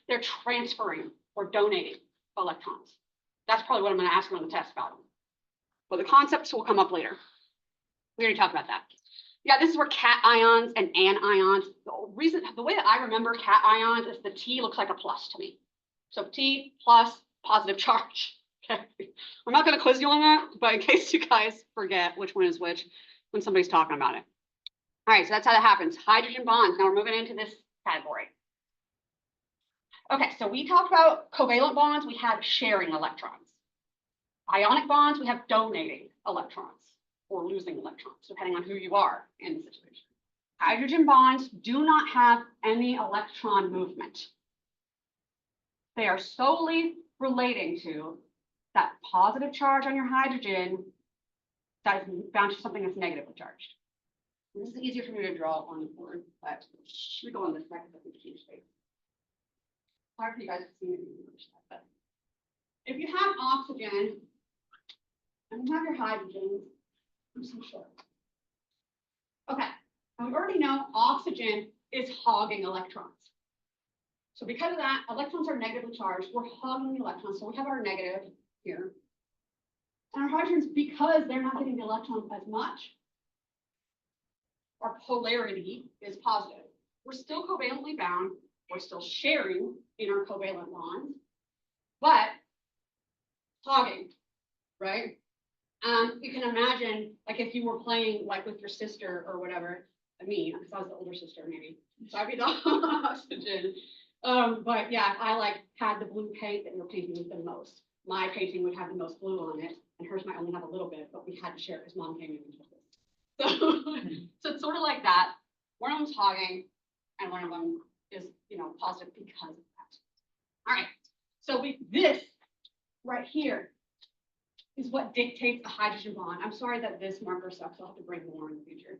they're transferring or donating electrons. That's probably what I'm going to ask you on the test about them. But the concepts will come up later. We already talked about that. Yeah, this is where cations and anions. The way that I remember cations is the T looks like a plus to me. So T plus positive charge. Okay. I'm not going to quiz you on that, but in case you guys forget which one is which when somebody's talking about it. All right, so that's how that happens. Hydrogen bonds. Now we're moving into this category. Okay, so we talked about covalent bonds. We have sharing electrons. Ionic bonds, we have donating electrons or losing electrons, depending on who you are in the situation. Hydrogen bonds do not have any electron movement. They are solely relating to that positive charge on your hydrogen that is bound to something that's negatively charged. And this is easier for me to draw on the board, but we go on this next, I think it's huge space. Hard for you guys to see it. But if you have oxygen and you have your hydrogen, I'm so sure. Okay, and we already know oxygen is hogging electrons. So because of that, electrons are negatively charged. We're hogging the electrons, so we have our negative here. And our hydrogens, because they're not getting the electrons as much, our polarity is positive. We're still covalently bound. We're still sharing in our covalent bonds, but hogging, right? You can imagine, like if you were playing like with your sister or whatever, me, because I was the older sister maybe, so I'd be the oxygen. But yeah, if I like had the blue paint that you're painting with the most, my painting would have the most blue on it, and hers might only have a little bit, but we had to share because mom came in and took it. So it's sort of like that. One of them's hogging, and one of them is, positive because of that. All right. So this right here is what dictates a hydrogen bond. I'm sorry that this marker sucks. I'll have to bring more in the future.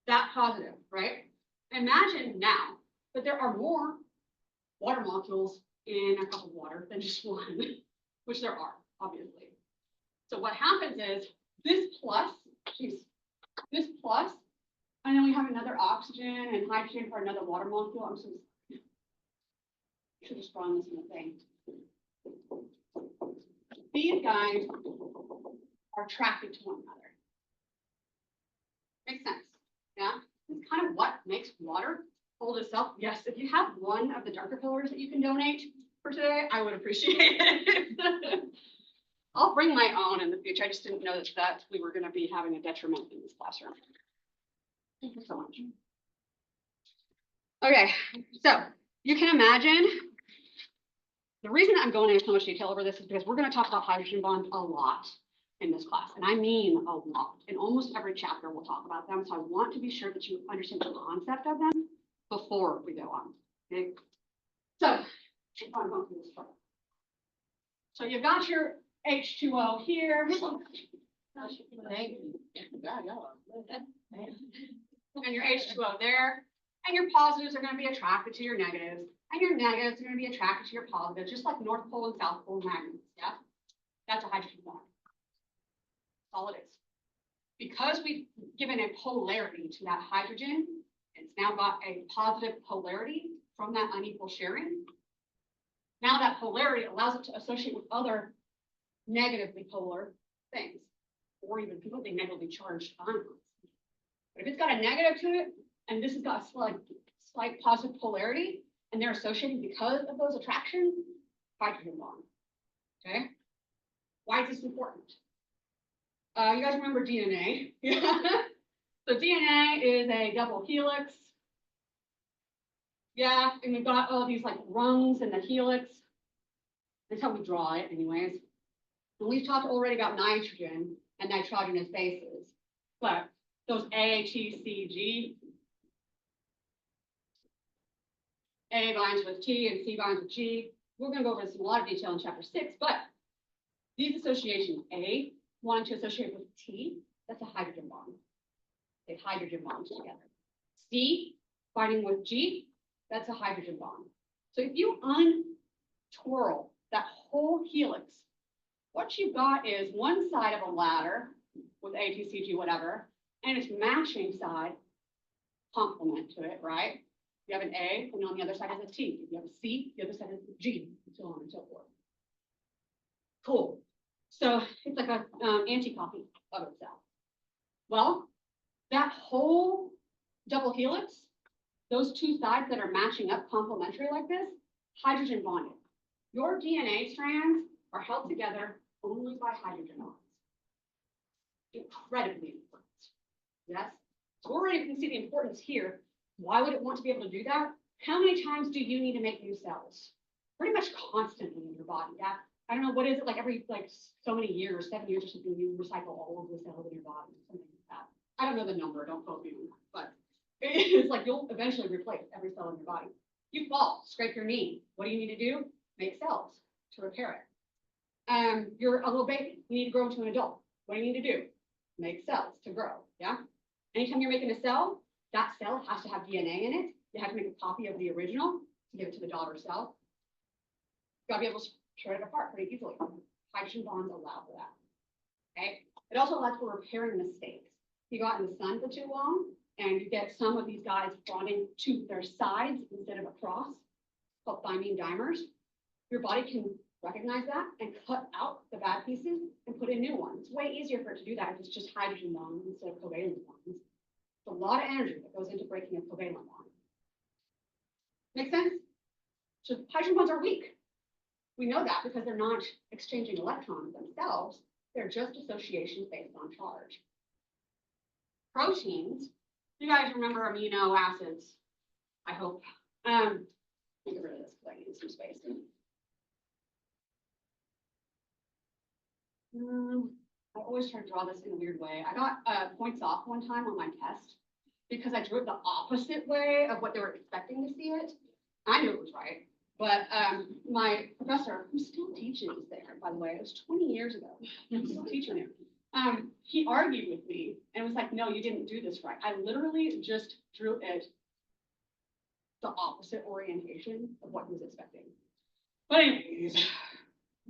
That positive, right? Imagine now that there are more water molecules in a cup of water than just one, which there are, obviously. So what happens is this plus, and then we have another oxygen and hydrogen for another water molecule. I'm so sorry. I should have drawn this in the thing. These guys are attracted to one another. Makes sense, yeah? It's kind of what makes water hold itself. Yes, if you have one of the darker colors that you can donate for today, I would appreciate it. I'll bring my own in the future. I just didn't know that we were going to be having a detriment in this classroom. Thank you so much. Okay, so you can imagine the reason I'm going into so much detail over this is because we're going to talk about hydrogen bonds a lot in this class, and I mean a lot. In almost every chapter, we'll talk about them. So I want to be sure that you understand the concept of them before we go on. Okay, so I'm going through this part. So you've got your H2O here. And your H2O there, and your positives are going to be attracted to your negatives, and your negatives are going to be attracted to your positives, just like North Pole and South Pole magnets. Yeah, that's a hydrogen bond. That's all it is. Because we've given a polarity to that hydrogen, it's now got a positive polarity from that unequal sharing. Now that polarity allows it to associate with other negatively polar things, or even completely negatively charged ions. But if it's got a negative to it, and this has got a slight positive polarity, and they're associated because of those attractions, hydrogen bond. Okay? Why is this important? You guys remember DNA? So DNA is a double helix. Yeah, and we've got all these like rungs in the helix. That's how we draw it anyways. And we've talked already about nitrogen and nitrogenous bases, but those A, T, C, G, A binds with T and C binds with G. We're going to go over this in a lot of detail in chapter 6, but these associations, A wanting to associate with T, that's a hydrogen bond. They hydrogen bonds together. C binding with G, that's a hydrogen bond. So if you untwirl that whole helix, what you've got is one side of a ladder with A, T, C, G, whatever, and its matching side complement to it, right? You have an A, and on the other side is a T. If you have a C, the other side is a G, and so on and so forth. Cool. So it's like a anti-copy of itself. Well, that whole double helix, those two sides that are matching up complementary like this, hydrogen bonded. Your DNA strands are held together only by hydrogen bonds. Incredibly important. Yes? So already you can see the importance here. Why would it want to be able to do that? How many times do you need to make new cells? Pretty much constantly in your body. Yeah. I don't know, what is it, like every so many years, 7 years or something, you recycle all of the cells in your body, something like that. I don't know the number, don't quote me on that, but it's like you'll eventually replace every cell in your body. You fall, scrape your knee. What do you need to do? Make cells to repair it. You're a little baby. You need to grow into an adult. What do you need to do? Make cells to grow. Yeah. Anytime you're making a cell, that cell has to have DNA in it. You have to make a copy of the original to give it to the daughter cell. You gotta be able to tear it apart pretty easily. Hydrogen bonds allow for that. Okay. It also allows for repairing mistakes. You go out in the sun for too long, and you get some of these guys bonding to their sides instead of across, called thymine dimers. Your body can recognize that and cut out the bad pieces and put in new ones. It's way easier for it to do that if it's just hydrogen bonds instead of covalent bonds. It's a lot of energy that goes into breaking a covalent bond. Make sense? So hydrogen bonds are weak. We know that because they're not exchanging electrons themselves. They're just associations based on charge. Proteins, you guys remember amino acids, I hope. Let me get rid of this because I need some space. I always try to draw this in a weird way. I got points off one time on my test because I drew it the opposite way of what they were expecting to see it. I knew it was right, but my professor, who still teaches there, by the way, it was 20 years ago, I'm still teaching him. He argued with me and was like, no, you didn't do this right. I literally just drew it the opposite orientation of what he was expecting. But anyways,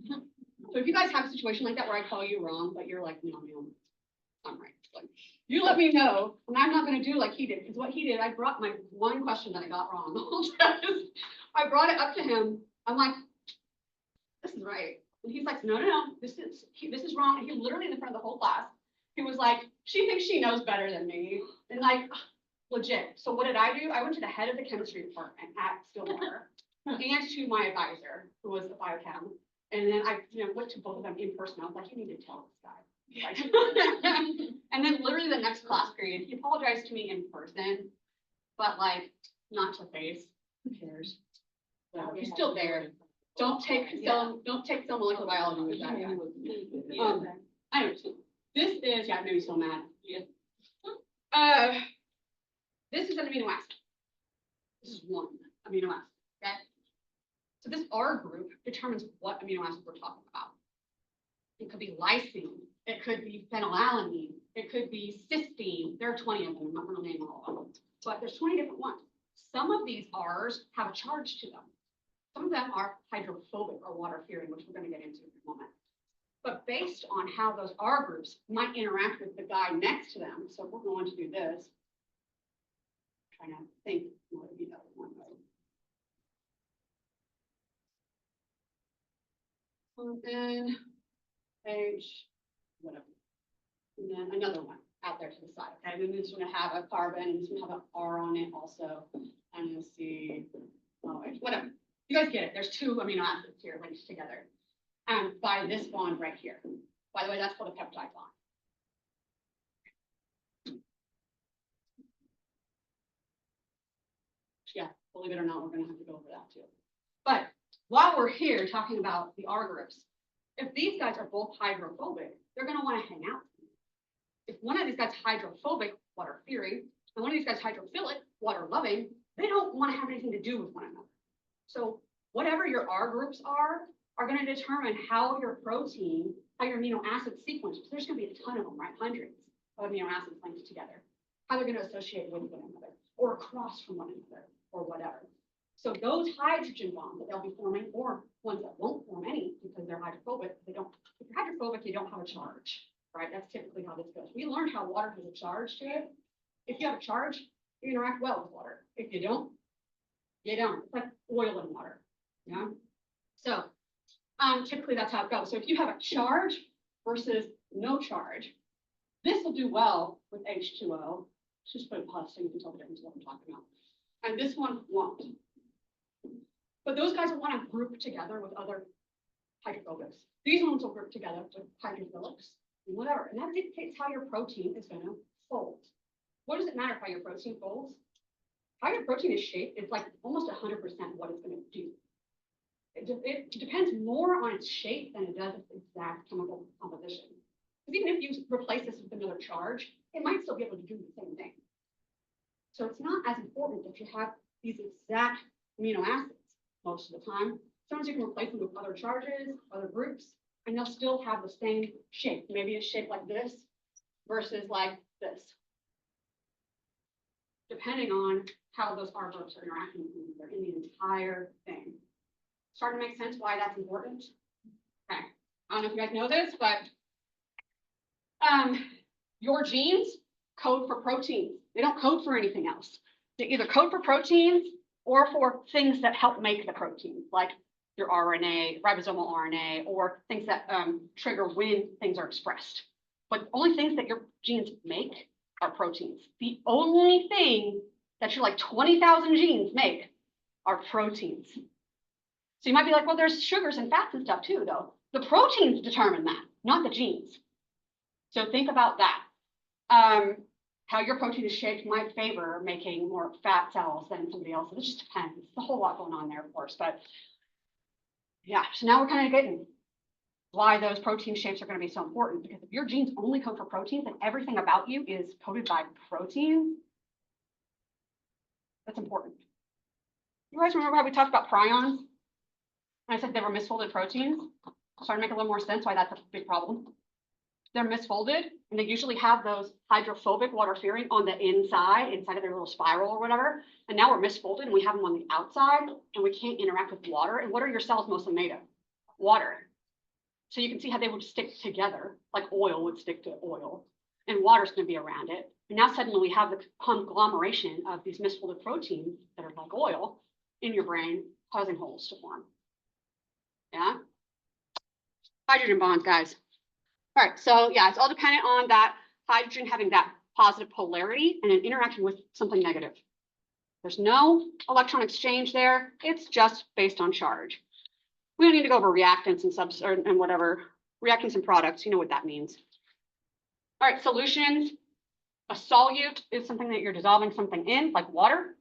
so if you guys have a situation like that where I call you wrong, but you're like, no, I'm right. Like, you let me know, and I'm not going to do like he did, because what he did, I brought my one question that I got wrong the whole test. I brought it up to him. I'm like, this is right. And he's like, no, this is wrong. And he literally in the front of the whole class, he was like, she thinks she knows better than me. And like, legit. So what did I do? I went to the head of the chemistry department at Stillwater and to my advisor, who was the biochem. And then I went to both of them in person. I was like, you need to tell this guy. Like, and then literally the next class period, he apologized to me in person, but like not to face. Who cares? So he's still there. Don't take cell molecular biology with that guy. Anyways, this is, yeah, it made me so mad. This is an amino acid. This is one amino acid, okay? So this R group determines what amino acid we're talking about. It could be lysine, it could be phenylalanine, it could be cysteine. There are 20 of them, I'm not gonna name all of them, but there's 20 different ones. Some of these R's have a charge to them. Some of them are hydrophobic or water-fearing, which we're gonna get into in a moment. But based on how those R groups might interact with the guy next to them, so we're going to do this. Trying to think what would be the other one. And then page, whatever. And then another one out there to the side. Okay, and then this one have a carbon, and this one have an R on it also. And you'll see, oh, whatever. You guys get it. There's two amino acids here linked together. And by this bond right here. By the way, that's called a peptide bond. Yeah, believe it or not, we're going to have to go over that too. But while we're here talking about the R groups, if these guys are both hydrophobic, they're going to want to hang out. If one of these guys hydrophobic, water-fearing, and one of these guys hydrophilic, water-loving, they don't want to have anything to do with one another. So whatever your R groups are going to determine how your protein, how your amino acid sequence, there's going to be a ton of them, right? Hundreds of amino acids linked together, how they're going to associate with one another or across from one another or whatever. So those hydrogen bonds that they'll be forming, or ones that won't form any because they're hydrophobic, if you're hydrophobic, you don't have a charge, right? That's typically how this goes. We learned how water has a charge to it. If you have a charge, you interact well with water. If you don't, you don't. It's like oil and water, you know? So typically that's how it goes. So if you have a charge versus no charge, this will do well with H2O. Just put a plus so you can tell the difference of what I'm talking about. And this one won't. But those guys will want to group together with other hydrophobics. These ones will group together with hydrophilics and whatever. And that dictates how your protein is going to fold. What does it matter how your protein folds? How your protein is shaped is like almost 100% what it's going to do. It depends more on its shape than it does its exact chemical composition. Because even if you replace this with another charge, it might still be able to do the same thing. So it's not as important if you have these exact amino acids most of the time. Sometimes you can replace them with other charges, other groups, and they'll still have the same shape. Maybe a shape like this versus like this. Depending on how those R groups are interacting with each other in the entire thing. Starting to make sense why that's important? Okay. I don't know if you guys know this, but your genes code for proteins. They don't code for anything else. They either code for proteins or for things that help make the protein, like your RNA, ribosomal RNA, or things that trigger when things are expressed. But only things that your genes make are proteins. The only thing that your like 20,000 genes make are proteins. So you might be like, well, there's sugars and fats and stuff too, though. The proteins determine that, not the genes. So think about that. How your protein is shaped might favor making more fat cells than somebody else. It just depends. There's a whole lot going on there, of course. But yeah, so now we're kind of getting why those protein shapes are going to be so important. Because if your genes only code for proteins and everything about you is coded by proteins, that's important. You guys remember how we talked about prions? I said they were misfolded proteins. Starting to make a little more sense why that's a big problem. They're misfolded, and they usually have those hydrophobic water-fearing on the inside of their little spiral or whatever. And now we're misfolded, and we have them on the outside, and we can't interact with water. And what are your cells mostly made of? Water. So you can see how they would stick together, like oil would stick to oil, and water's going to be around it. And now suddenly we have the conglomeration of these misfolded proteins that are like oil in your brain, causing holes to form. Yeah. Hydrogen bonds, guys. All right, so yeah, it's all dependent on that hydrogen having that positive polarity and an interaction with something negative. There's no electron exchange there. It's just based on charge. We don't need to go over reactants and whatever. Reactants and products, you know what that means. All right, solutions. A solute is something that you're dissolving something in, like water.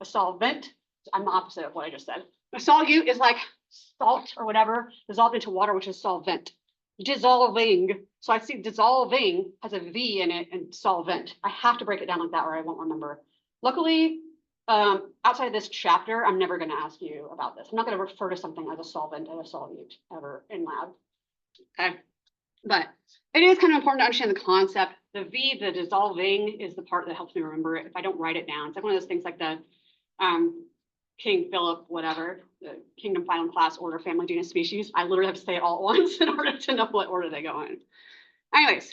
A solvent, I'm the opposite of what I just said. A solute is like salt or whatever dissolved into water, which is solvent. Dissolving. So I see dissolving has a V in it and solvent. I have to break it down like that or I won't remember. Luckily, outside of this chapter, I'm never going to ask you about this. I'm not going to refer to something as a solvent and a solute ever in lab. Okay. But it is kind of important to understand the concept. The V, the dissolving, is the part that helps me remember it. If I don't write it down, it's like one of those things like the King Philip, whatever, the kingdom, phylum, class, order, family, genus, species. I literally have to say it all at once in order to know what order they go in. Anyways,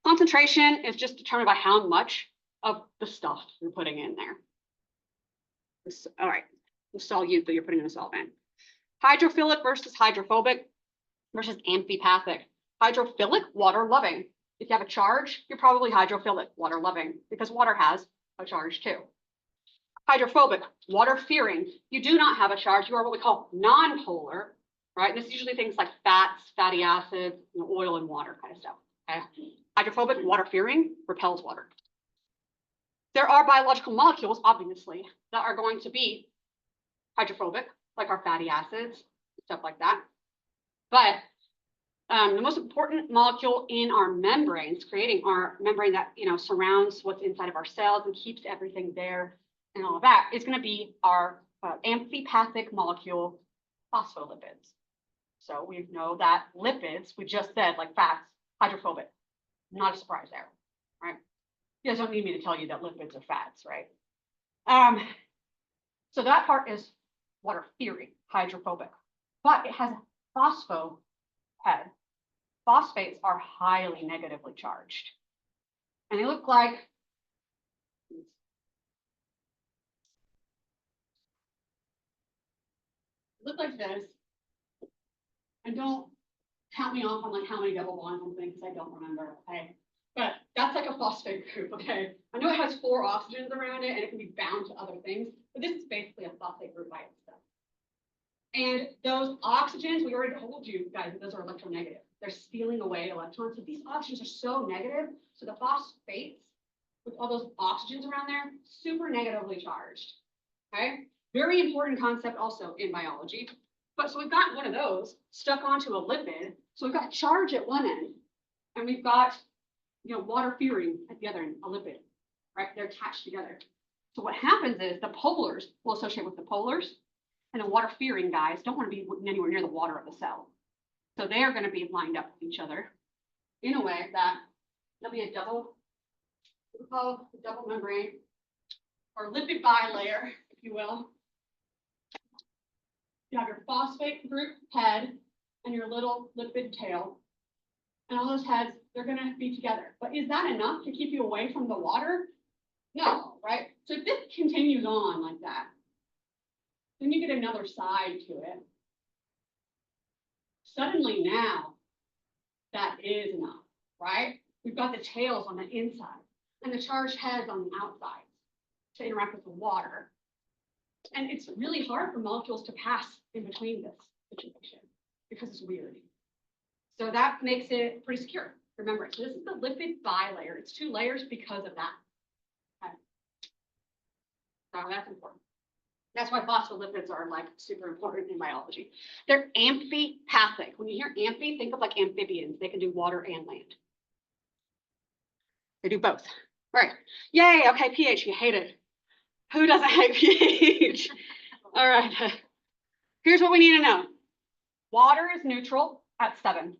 concentration is just determined by how much of the stuff you're putting in there. All right, the solute that you're putting in a solvent. Hydrophilic versus hydrophobic versus amphipathic. Hydrophilic, water loving. If you have a charge, you're probably hydrophilic, water loving, because water has a charge too. Hydrophobic, water fearing. You do not have a charge. You are what we call non-polar, right? And this is usually things like fats, fatty acids, oil and water kind of stuff. Okay. Hydrophobic, water fearing, repels water. There are biological molecules, obviously, that are going to be hydrophobic, like our fatty acids, stuff like that. But the most important molecule in our membranes, creating our membrane that surrounds what's inside of our cells and keeps everything there and all of that, is going to be our amphipathic molecule, phospholipids. So we know that lipids, we just said, like fats, hydrophobic. Not a surprise there, right? You guys don't need me to tell you that lipids are fats, right? So that part is water fearing, hydrophobic, but it has a phospho head. Phosphates are highly negatively charged. And they look like this. And don't count me off on like how many double bonds and things I don't remember, okay? But that's like a phosphate group, okay? I know it has 4 oxygens around it and it can be bound to other things, but this is basically a phosphate group by itself. And those oxygens, we already told you guys that those are electronegative. They're stealing away electrons. So these oxygens are so negative. So the phosphates, with all those oxygens around there, super negatively charged, okay? Very important concept also in biology. But so we've got one of those stuck onto a lipid. So we've got charge at one end, and we've got water fearing at the other end, a lipid, right? They're attached together. So what happens is the polars will associate with the polars, and the water fearing guys don't want to be anywhere near the water of the cell. So they are going to be lined up with each other in a way that there'll be a double, what we call a double membrane or lipid bilayer, if you will. You have your phosphate group head and your little lipid tail. And all those heads, they're going to be together. But is that enough to keep you away from the water? No, right? So if this continues on like that, then you get another side to it. Suddenly now, that is enough, right? We've got the tails on the inside and the charged heads on the outside to interact with the water. And it's really hard for molecules to pass in between this situation because it's weird. So that makes it pretty secure. Remember, so this is the lipid bilayer. It's 2 layers because of that. Okay. So that's important. That's why phospholipids are like super important in biology. They're amphipathic. When you hear amphi, think of like amphibians. They can do water and land. They do both. Right. Yay. Okay. pH. You hate it. Who doesn't hate pH? All right. Here's what we need to know. Water is neutral at 7.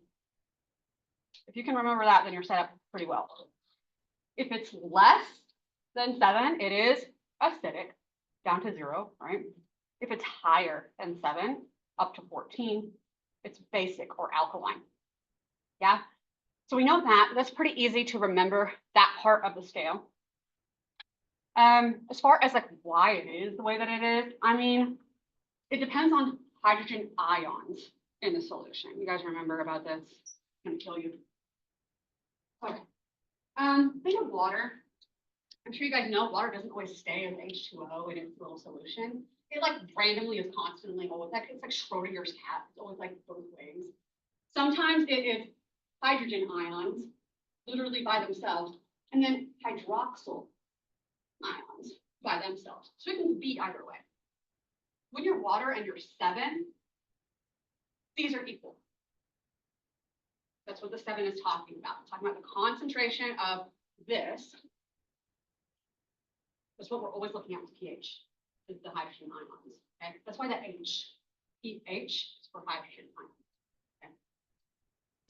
If you can remember that, then you're set up pretty well. If it's less than 7, it is acidic, down to 0, right? If it's higher than 7, up to 14, it's basic or alkaline. Yeah. So we know that. That's pretty easy to remember that part of the scale. As far as like why it is the way that it is, I mean, it depends on hydrogen ions in the solution. You guys remember about this? It's gonna kill you. Okay. Think of water. I'm sure you guys know water doesn't always stay as H2O in its little solution. It like randomly is constantly always like it's like Schrodinger's cat. It's always like both ways. Sometimes it is hydrogen ions, literally by themselves, and then hydroxyl ions by themselves. So it can be either way. When you're water and you're 7, these are equal. That's what the 7 is talking about. It's talking about the concentration of this. That's what we're always looking at with pH, is the hydrogen ions. Okay, that's why the H, pH is for hydrogen ions. Okay,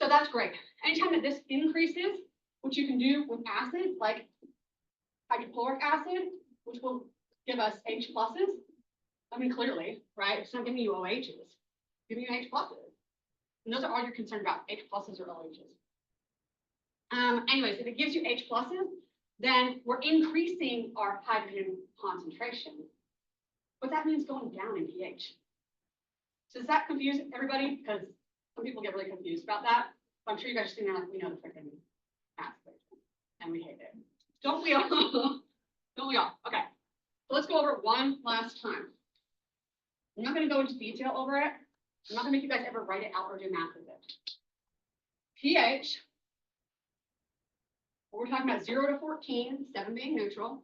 so that's great. Anytime that this increases, which you can do with acids like hydrochloric acid, which will give us H pluses. I mean, clearly, right? It's not giving you OHs, it's giving you H pluses. And those are all you're concerned about, H pluses or OHs. Anyways, if it gives you H pluses, then we're increasing our hydrogen concentration. But that means going down in pH. So does that confuse everybody? Because some people get really confused about that. But I'm sure you guys are sitting there like, we know the freaking acid, and we hate it. Don't we all? Don't we all? Okay. So let's go over it one last time. I'm not going to go into detail over it. I'm not going to make you guys ever write it out or do math with it. pH, we're talking about 0 to 14, 7 being neutral.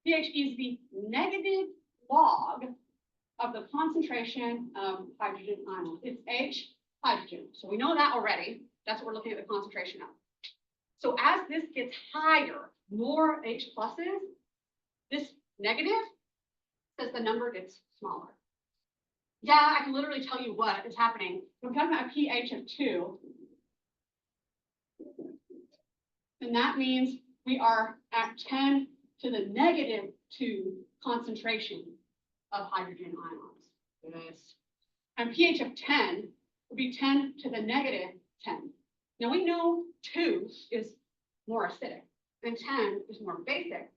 pH is the negative log of the concentration of hydrogen ions. It's H hydrogen. So we know that already. That's what we're looking at the concentration of. So as this gets higher, more H pluses, this negative says the number gets smaller. Yeah, I can literally tell you what is happening. We're talking about a pH of 2. And that means we are at 10 to the negative 2 concentration of hydrogen ions. Yes. And pH of 10 would be 10 to the negative 10. Now we know 2 is more acidic and 10 is more basic.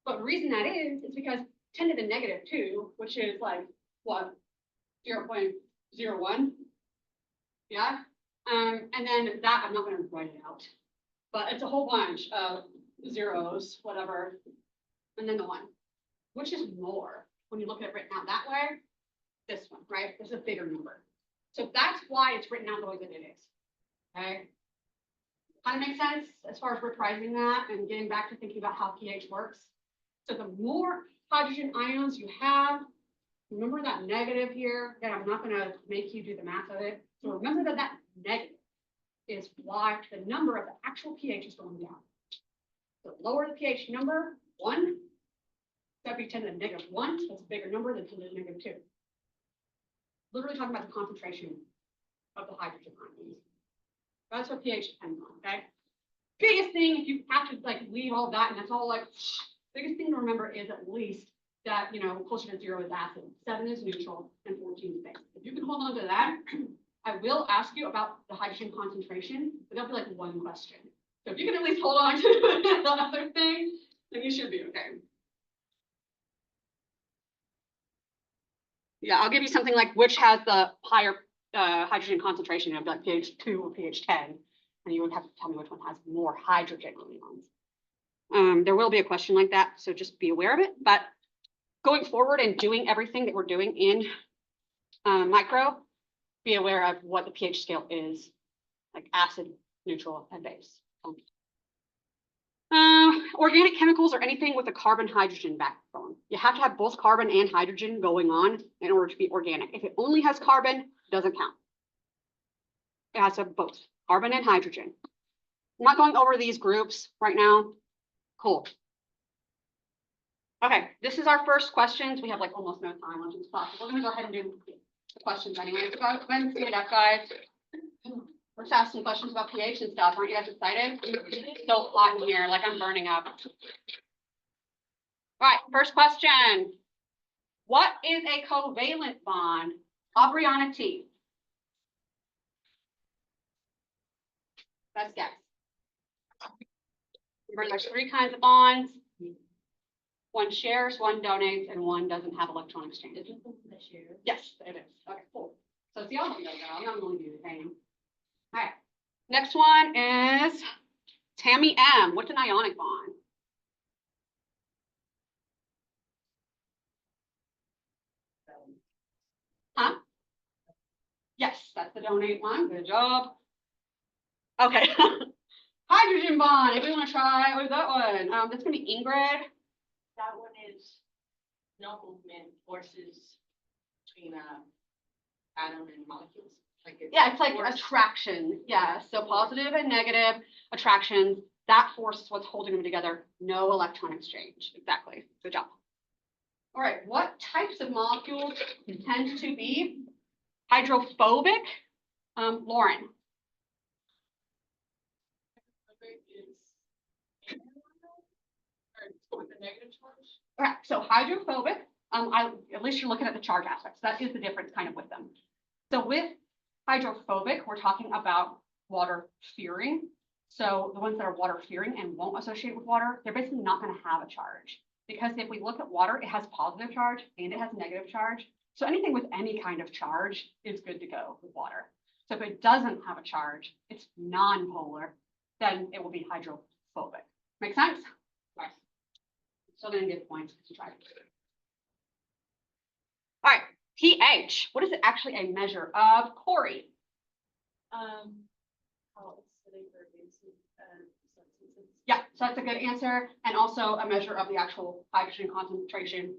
But the reason that is because 10 to the negative 2, which is like what? 0.01. Yeah. And then that, I'm not going to write it out, but it's a whole bunch of zeros, whatever. And then the 1, which is more when you look at it written out that way. This one, right? There's a bigger number. So that's why it's written out the way that it is. Okay. Kind of makes sense as far as reprising that and getting back to thinking about how pH works. So the more hydrogen ions you have, remember that negative here. Again, I'm not going to make you do the math of it. So remember that that negative is why the number of the actual pH is going down. The lower the pH number, 1, that'd be 10 to the negative 1, that's a bigger number than 10 to the negative 2. Literally talking about the concentration of the hydrogen ions. That's what pH depends on, okay? Biggest thing, if you have to like leave all that and that's all like, biggest thing to remember is at least that, you know, closer to 0 is acid, 7 is neutral, and 14 is base. If you can hold on to that, I will ask you about the hydrogen concentration, but that'll be like one question. So if you can at least hold on to the other thing, then you should be okay. Yeah, I'll give you something like which has the higher hydrogen concentration, it'll be like pH 2 or pH 10, and you would have to tell me which one has more hydrogen ions. There will be a question like that, so just be aware of it. But going forward and doing everything that we're doing in micro, be aware of what the pH scale is, like acid, neutral, and base. Organic chemicals are anything with a carbon-hydrogen backbone. You have to have both carbon and hydrogen going on in order to be organic. If it only has carbon, it doesn't count. It has to have both carbon and hydrogen. I'm not going over these groups right now. Cool. Okay, this is our first questions. We have like almost no time on this class. We're gonna go ahead and do the questions anyway. So go ahead and stand up, guys. We're just asking questions about pH and stuff. Aren't you guys excited? It's so hot in here, like I'm burning up. All right, first question. What is a covalent bond? Aubriana T. Let's guess. Remember, there's 3 kinds of bonds. One shares, one donates, and one doesn't have electron exchange. Yes, it is. Okay, cool. So see, I'll do that. I'm not going to do the same. All right. Next one is Tammy M. What's an ionic bond? Huh? Yes, that's the donate one. Good job. Okay. Hydrogen bond. If we want to try, what's that one? That's gonna be Ingrid. That one is no movement forces between atom and molecules. Like Yeah, it's like attraction. Yeah, so positive and negative attractions. That force is what's holding them together. No electron exchange. Exactly. Good job. All right. What types of molecules tend to be hydrophobic? Lauren. With the negative charge? All right. So hydrophobic. At least you're looking at the charge aspects. That is the difference kind of with them. So with hydrophobic, we're talking about water fearing. So the ones that are water fearing and won't associate with water, they're basically not going to have a charge. Because if we look at water, it has positive charge and it has negative charge. So anything with any kind of charge is good to go with water. So if it doesn't have a charge, it's non-polar, then it will be hydrophobic. Make sense? Right. Still going to get points because you tried. All right, pH. What is it actually a measure of? Corey. How acidic or basic substances. Yeah, so that's a good answer. And also a measure of the actual hydrogen concentration.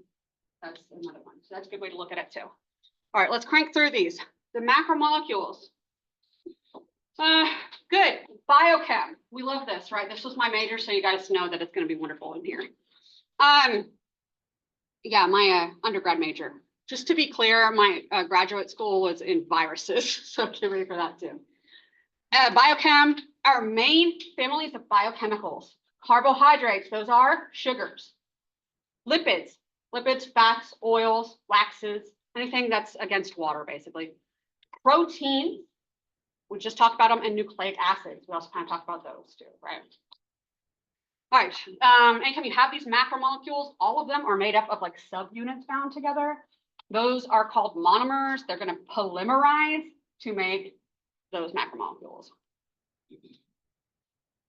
That's another one. So that's a good way to look at it too. All right, let's crank through these. The macromolecules. Good. Biochem. We love this, right? This was my major, so you guys know that it's going to be wonderful in here. Yeah, my undergrad major. Just to be clear, my graduate school was in viruses, so get ready for that too. Biochem, our main families of biochemicals. Carbohydrates, those are sugars. Lipids, fats, oils, waxes, anything that's against water, basically. Proteins, we just talked about them, and nucleic acids. We also kind of talked about those too, right? All right, anytime you have these macromolecules, all of them are made up of like subunits bound together. Those are called monomers. They're going to polymerize to make those macromolecules.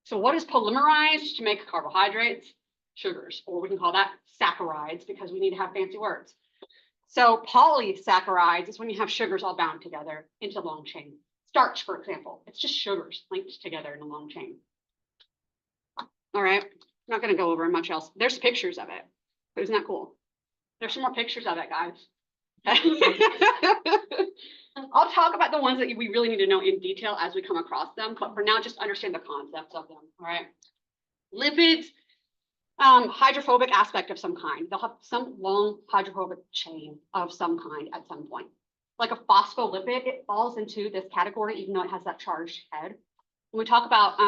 So what is polymerized to make carbohydrates? Sugars, or we can call that saccharides because we need to have fancy words. So polysaccharides is when you have sugars all bound together into a long chain. Starch, for example, it's just sugars linked together in a long chain. All right, I'm not going to go over much else. There's pictures of it. Isn't that cool? There's some more pictures of it, guys. I'll talk about the ones that we really need to know in detail as we come across them, but for now, just understand the concepts of them, all right? Lipids, hydrophobic aspect of some kind. They'll have some long hydrophobic chain of some kind at some point. Like a phospholipid, it falls into this category, even though it has that charged head. When we talk about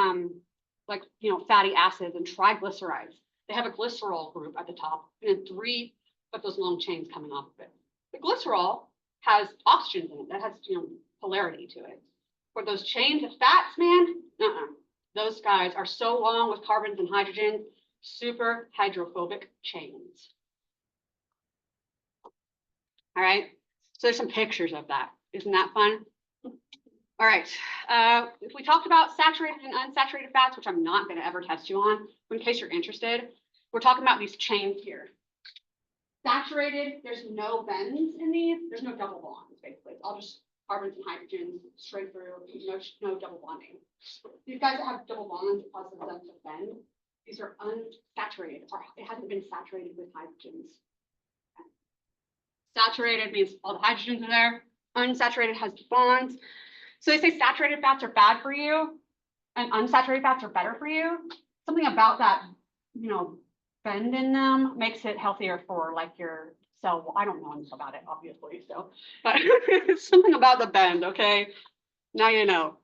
like, you know, fatty acids and triglycerides, they have a glycerol group at the top and then 3 of those long chains coming off of it. The glycerol has oxygens in it that has, you know, polarity to it. For those chains of fats, man, those guys are so long with carbons and hydrogens, super hydrophobic chains. All right, so there's some pictures of that. Isn't that fun? All right, if we talked about saturated and unsaturated fats, which I'm not going to ever test you on, but in case you're interested, we're talking about these chains here. Saturated, there's no bends in these, there's no double bonds, basically. It's all just carbons and hydrogens straight through, no double bonding. These guys that have double bonds causes them to bend. These are unsaturated, or it hasn't been saturated with hydrogens. Saturated means all the hydrogens are there. Unsaturated has bonds. So they say saturated fats are bad for you and unsaturated fats are better for you. Something about that, you know, bend in them makes it healthier for like your cell. I don't know enough about it, obviously. So, but it's something about the bend. Okay, now you know.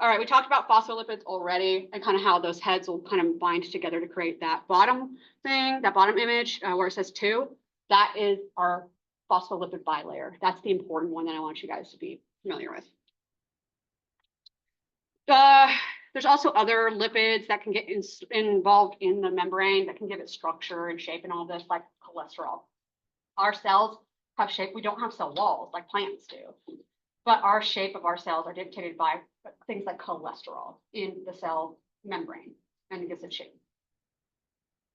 All right, we talked about phospholipids already and kind of how those heads will kind of bind together to create that bottom thing, that bottom image where it says 2. That is our phospholipid bilayer. That's the important one that I want you guys to be familiar with. There's also other lipids that can get involved in the membrane that can give it structure and shape and all this, like cholesterol. Our cells have shape. We don't have cell walls like plants do, but our shape of our cells are dictated by things like cholesterol in the cell membrane, and it gives it shape.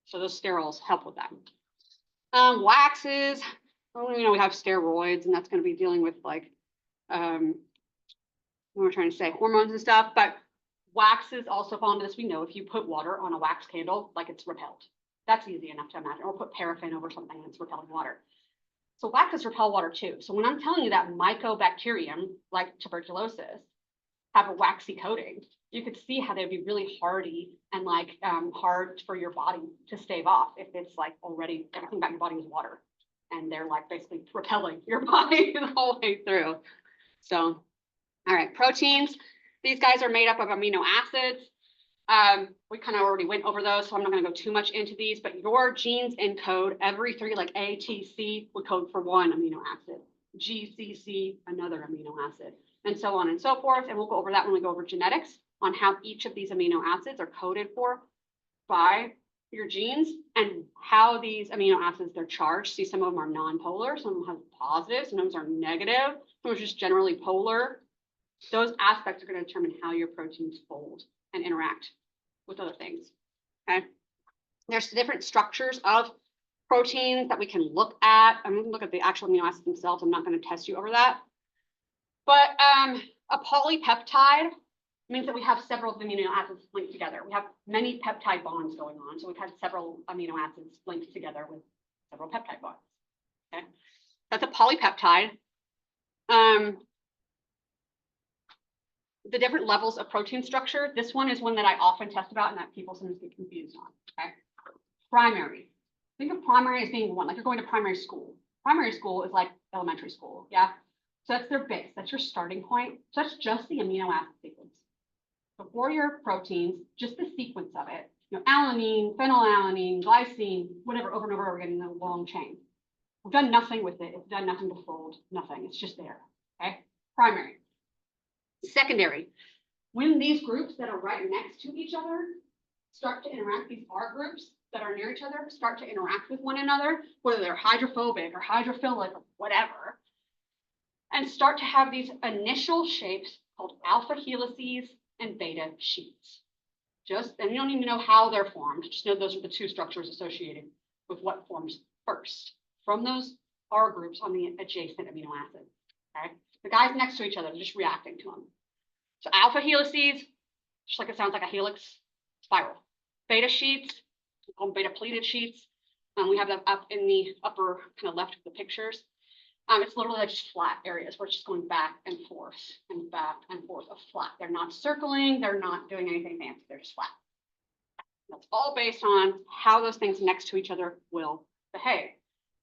So those sterols help with that. Waxes, well, you know, we have steroids, and that's going to be dealing with like what we're trying to say, hormones and stuff, but waxes also fall into this. We know if you put water on a wax candle, like it's repelled. That's easy enough to imagine. Or put paraffin over something and it's repelling water. So waxes repel water too. So when I'm telling you that mycobacterium, like tuberculosis, have a waxy coating, you could see how they'd be really hardy and like hard for your body to stave off if it's like already everything about your body is water. And they're like basically repelling your body the whole way through. So all right, proteins. These guys are made up of amino acids. We kind of already went over those, so I'm not going to go too much into these, but your genes encode every 3, like A, T, C would code for 1 amino acid, G, C, C, another amino acid, and so on and so forth. And we'll go over that when we go over genetics on how each of these amino acids are coded for by your genes and how these amino acids, they're charged. See, some of them are non-polar, some of them have positive, some of them are negative, some are just generally polar. Those aspects are going to determine how your proteins fold and interact with other things, okay? There's different structures of proteins that we can look at. I'm going to look at the actual amino acids themselves. I'm not going to test you over that. But a polypeptide means that we have several amino acids linked together. We have many peptide bonds going on. So we've had several amino acids linked together with several peptide bonds, okay? That's a polypeptide. The different levels of protein structure. This one is one that I often test about and that people sometimes get confused on, okay? Primary. Think of primary as being one, like you're going to primary school. Primary school is like elementary school, yeah? So that's their base, that's your starting point. So that's just the amino acid sequence. So for your proteins, just the sequence of it, you know, alanine, phenylalanine, glycine, whatever, over and over again in a long chain. We've done nothing with it. It's done nothing to fold, nothing. It's just there, okay? Primary. Secondary, when these groups that are right next to each other start to interact, these R groups that are near each other start to interact with one another, whether they're hydrophobic or hydrophilic or whatever, and start to have these initial shapes called alpha helices and beta sheets. And you don't even know how they're formed, just know those are the 2 structures associated with what forms first from those R groups on the adjacent amino acid, okay? The guys next to each other are just reacting to them. So alpha helices, just like it sounds like a helix, spiral. Beta sheets, we call them beta pleated sheets. We have them up in the upper kind of left of the pictures. It's literally like just flat areas where it's just going back and forth of flat. They're not circling, they're not doing anything fancy, they're just flat. That's all based on how those things next to each other will behave.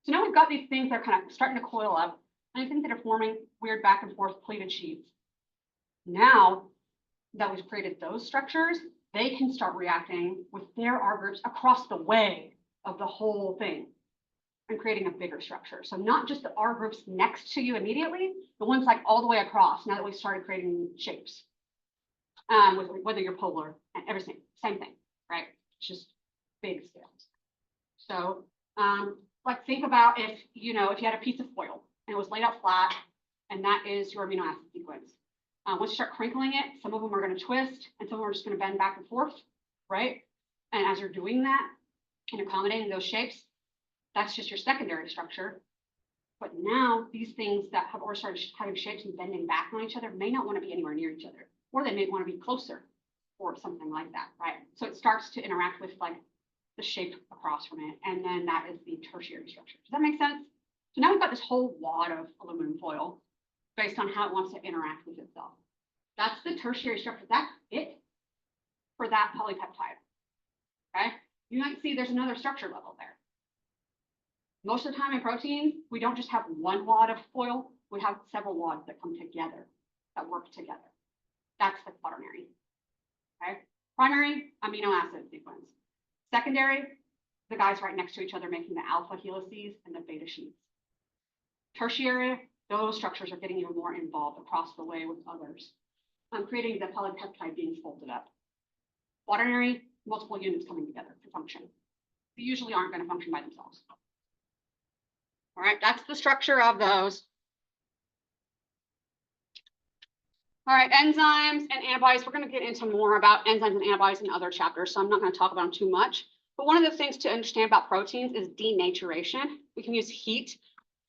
So now we've got these things that are kind of starting to coil up, and I think that are forming weird back and forth pleated sheets. Now that we've created those structures, they can start reacting with their R groups across the way of the whole thing and creating a bigger structure. So not just the R groups next to you immediately, the ones like all the way across, now that we've started creating shapes. Whether you're polar and everything, same thing, right? It's just big scales. So like think about if you had a piece of foil and it was laid out flat, and that is your amino acid sequence. Once you start crinkling it, some of them are going to twist and some of them are just going to bend back and forth, right? And as you're doing that and accommodating those shapes, that's just your secondary structure. But now these things that have already started having shapes and bending back on each other may not want to be anywhere near each other, or they may want to be closer or something like that, right? So it starts to interact with like the shape across from it. And then that is the tertiary structure. Does that make sense? So now we've got this whole wad of aluminum foil based on how it wants to interact with itself. That's the tertiary structure. That's it for that polypeptide, okay? You might see there's another structure level there. Most of the time in proteins, we don't just have one wad of foil, we have several wads that come together, that work together. That's the quaternary, okay? Primary, amino acid sequence. Secondary, the guys right next to each other making the alpha helices and the beta sheets. Tertiary, those structures are getting even more involved across the way with others, creating the polypeptide being folded up. Quaternary, multiple units coming together to function. They usually aren't going to function by themselves. All right, that's the structure of those. All right, enzymes and antibodies. We're going to get into more about enzymes and antibodies in other chapters, so I'm not going to talk about them too much. But one of the things to understand about proteins is denaturation. We can use heat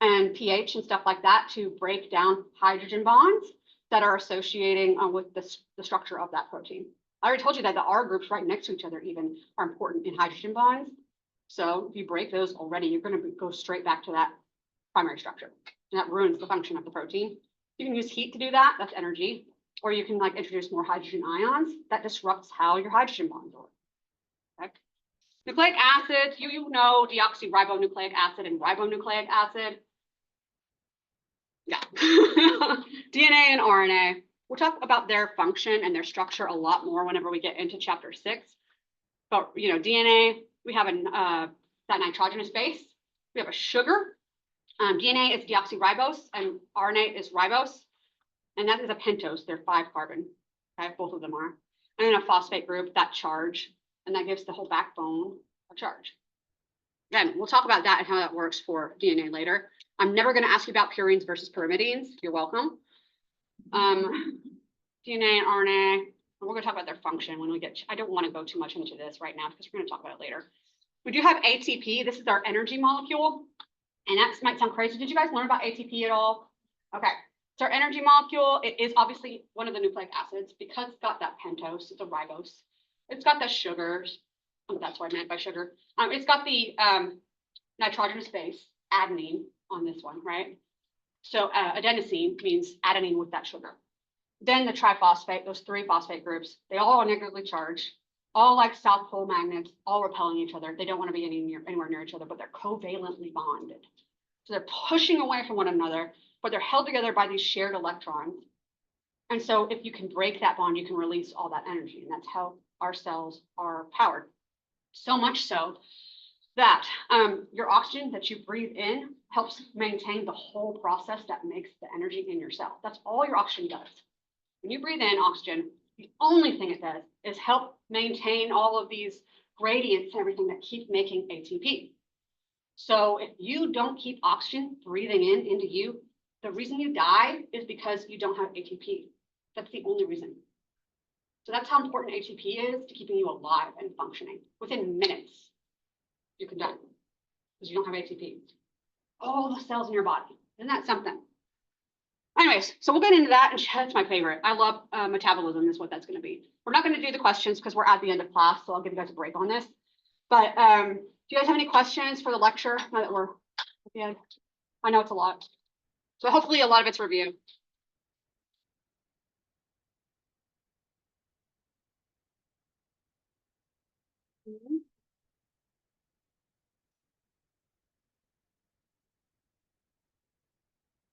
and pH and stuff like that to break down hydrogen bonds that are associating with the structure of that protein. I already told you that the R groups right next to each other even are important in hydrogen bonds. So if you break those already, you're going to go straight back to that primary structure. And that ruins the function of the protein. You can use heat to do that. That's energy. Or you can like introduce more hydrogen ions. That disrupts how your hydrogen bonds work. Okay. Nucleic acids, you know deoxyribonucleic acid and ribonucleic acid. Yeah. DNA and RNA. We'll talk about their function and their structure a lot more whenever we get into chapter 6. But DNA, we have that nitrogenous base. We have a sugar. DNA is deoxyribose and RNA is ribose. And that is a pentose. They're 5 carbon. Okay, both of them are. And then a phosphate group, that charge, and that gives the whole backbone a charge. Again, we'll talk about that and how that works for DNA later. I'm never going to ask you about purines versus pyrimidines. You're welcome. DNA and RNA, and we're going to talk about their function when we get, I don't want to go too much into this right now because we're going to talk about it later. We do have ATP. This is our energy molecule. And that might sound crazy. Did you guys learn about ATP at all? Okay. So our energy molecule, it is obviously one of the nucleic acids because it's got that pentose, it's a ribose. It's got the sugars. Oh, that's what I meant by sugar. It's got the nitrogenous base, adenine on this one, right? So adenosine means adenine with that sugar. Then the triphosphate, those 3 phosphate groups, they all are negatively charged, all like South Pole magnets, all repelling each other. They don't want to be anywhere near each other, but they're covalently bonded. So they're pushing away from one another, but they're held together by these shared electrons. And so if you can break that bond, you can release all that energy. And that's how our cells are powered. So much so that your oxygen that you breathe in helps maintain the whole process that makes the energy in your cell. That's all your oxygen does. When you breathe in oxygen, the only thing it does is help maintain all of these gradients and everything that keep making ATP. So if you don't keep oxygen breathing into you, the reason you die is because you don't have ATP. That's the only reason. So that's how important ATP is to keeping you alive and functioning. Within minutes, you can die because you don't have ATP. All the cells in your body. Isn't that something? Anyways, so we'll get into that, and that's my favorite. I love metabolism is what that's going to be. We're not going to do the questions because we're at the end of class, so I'll give you guys a break on this. But do you guys have any questions for the lecture now that we're at the end? I know it's a lot. So hopefully a lot of it's review. Mhm.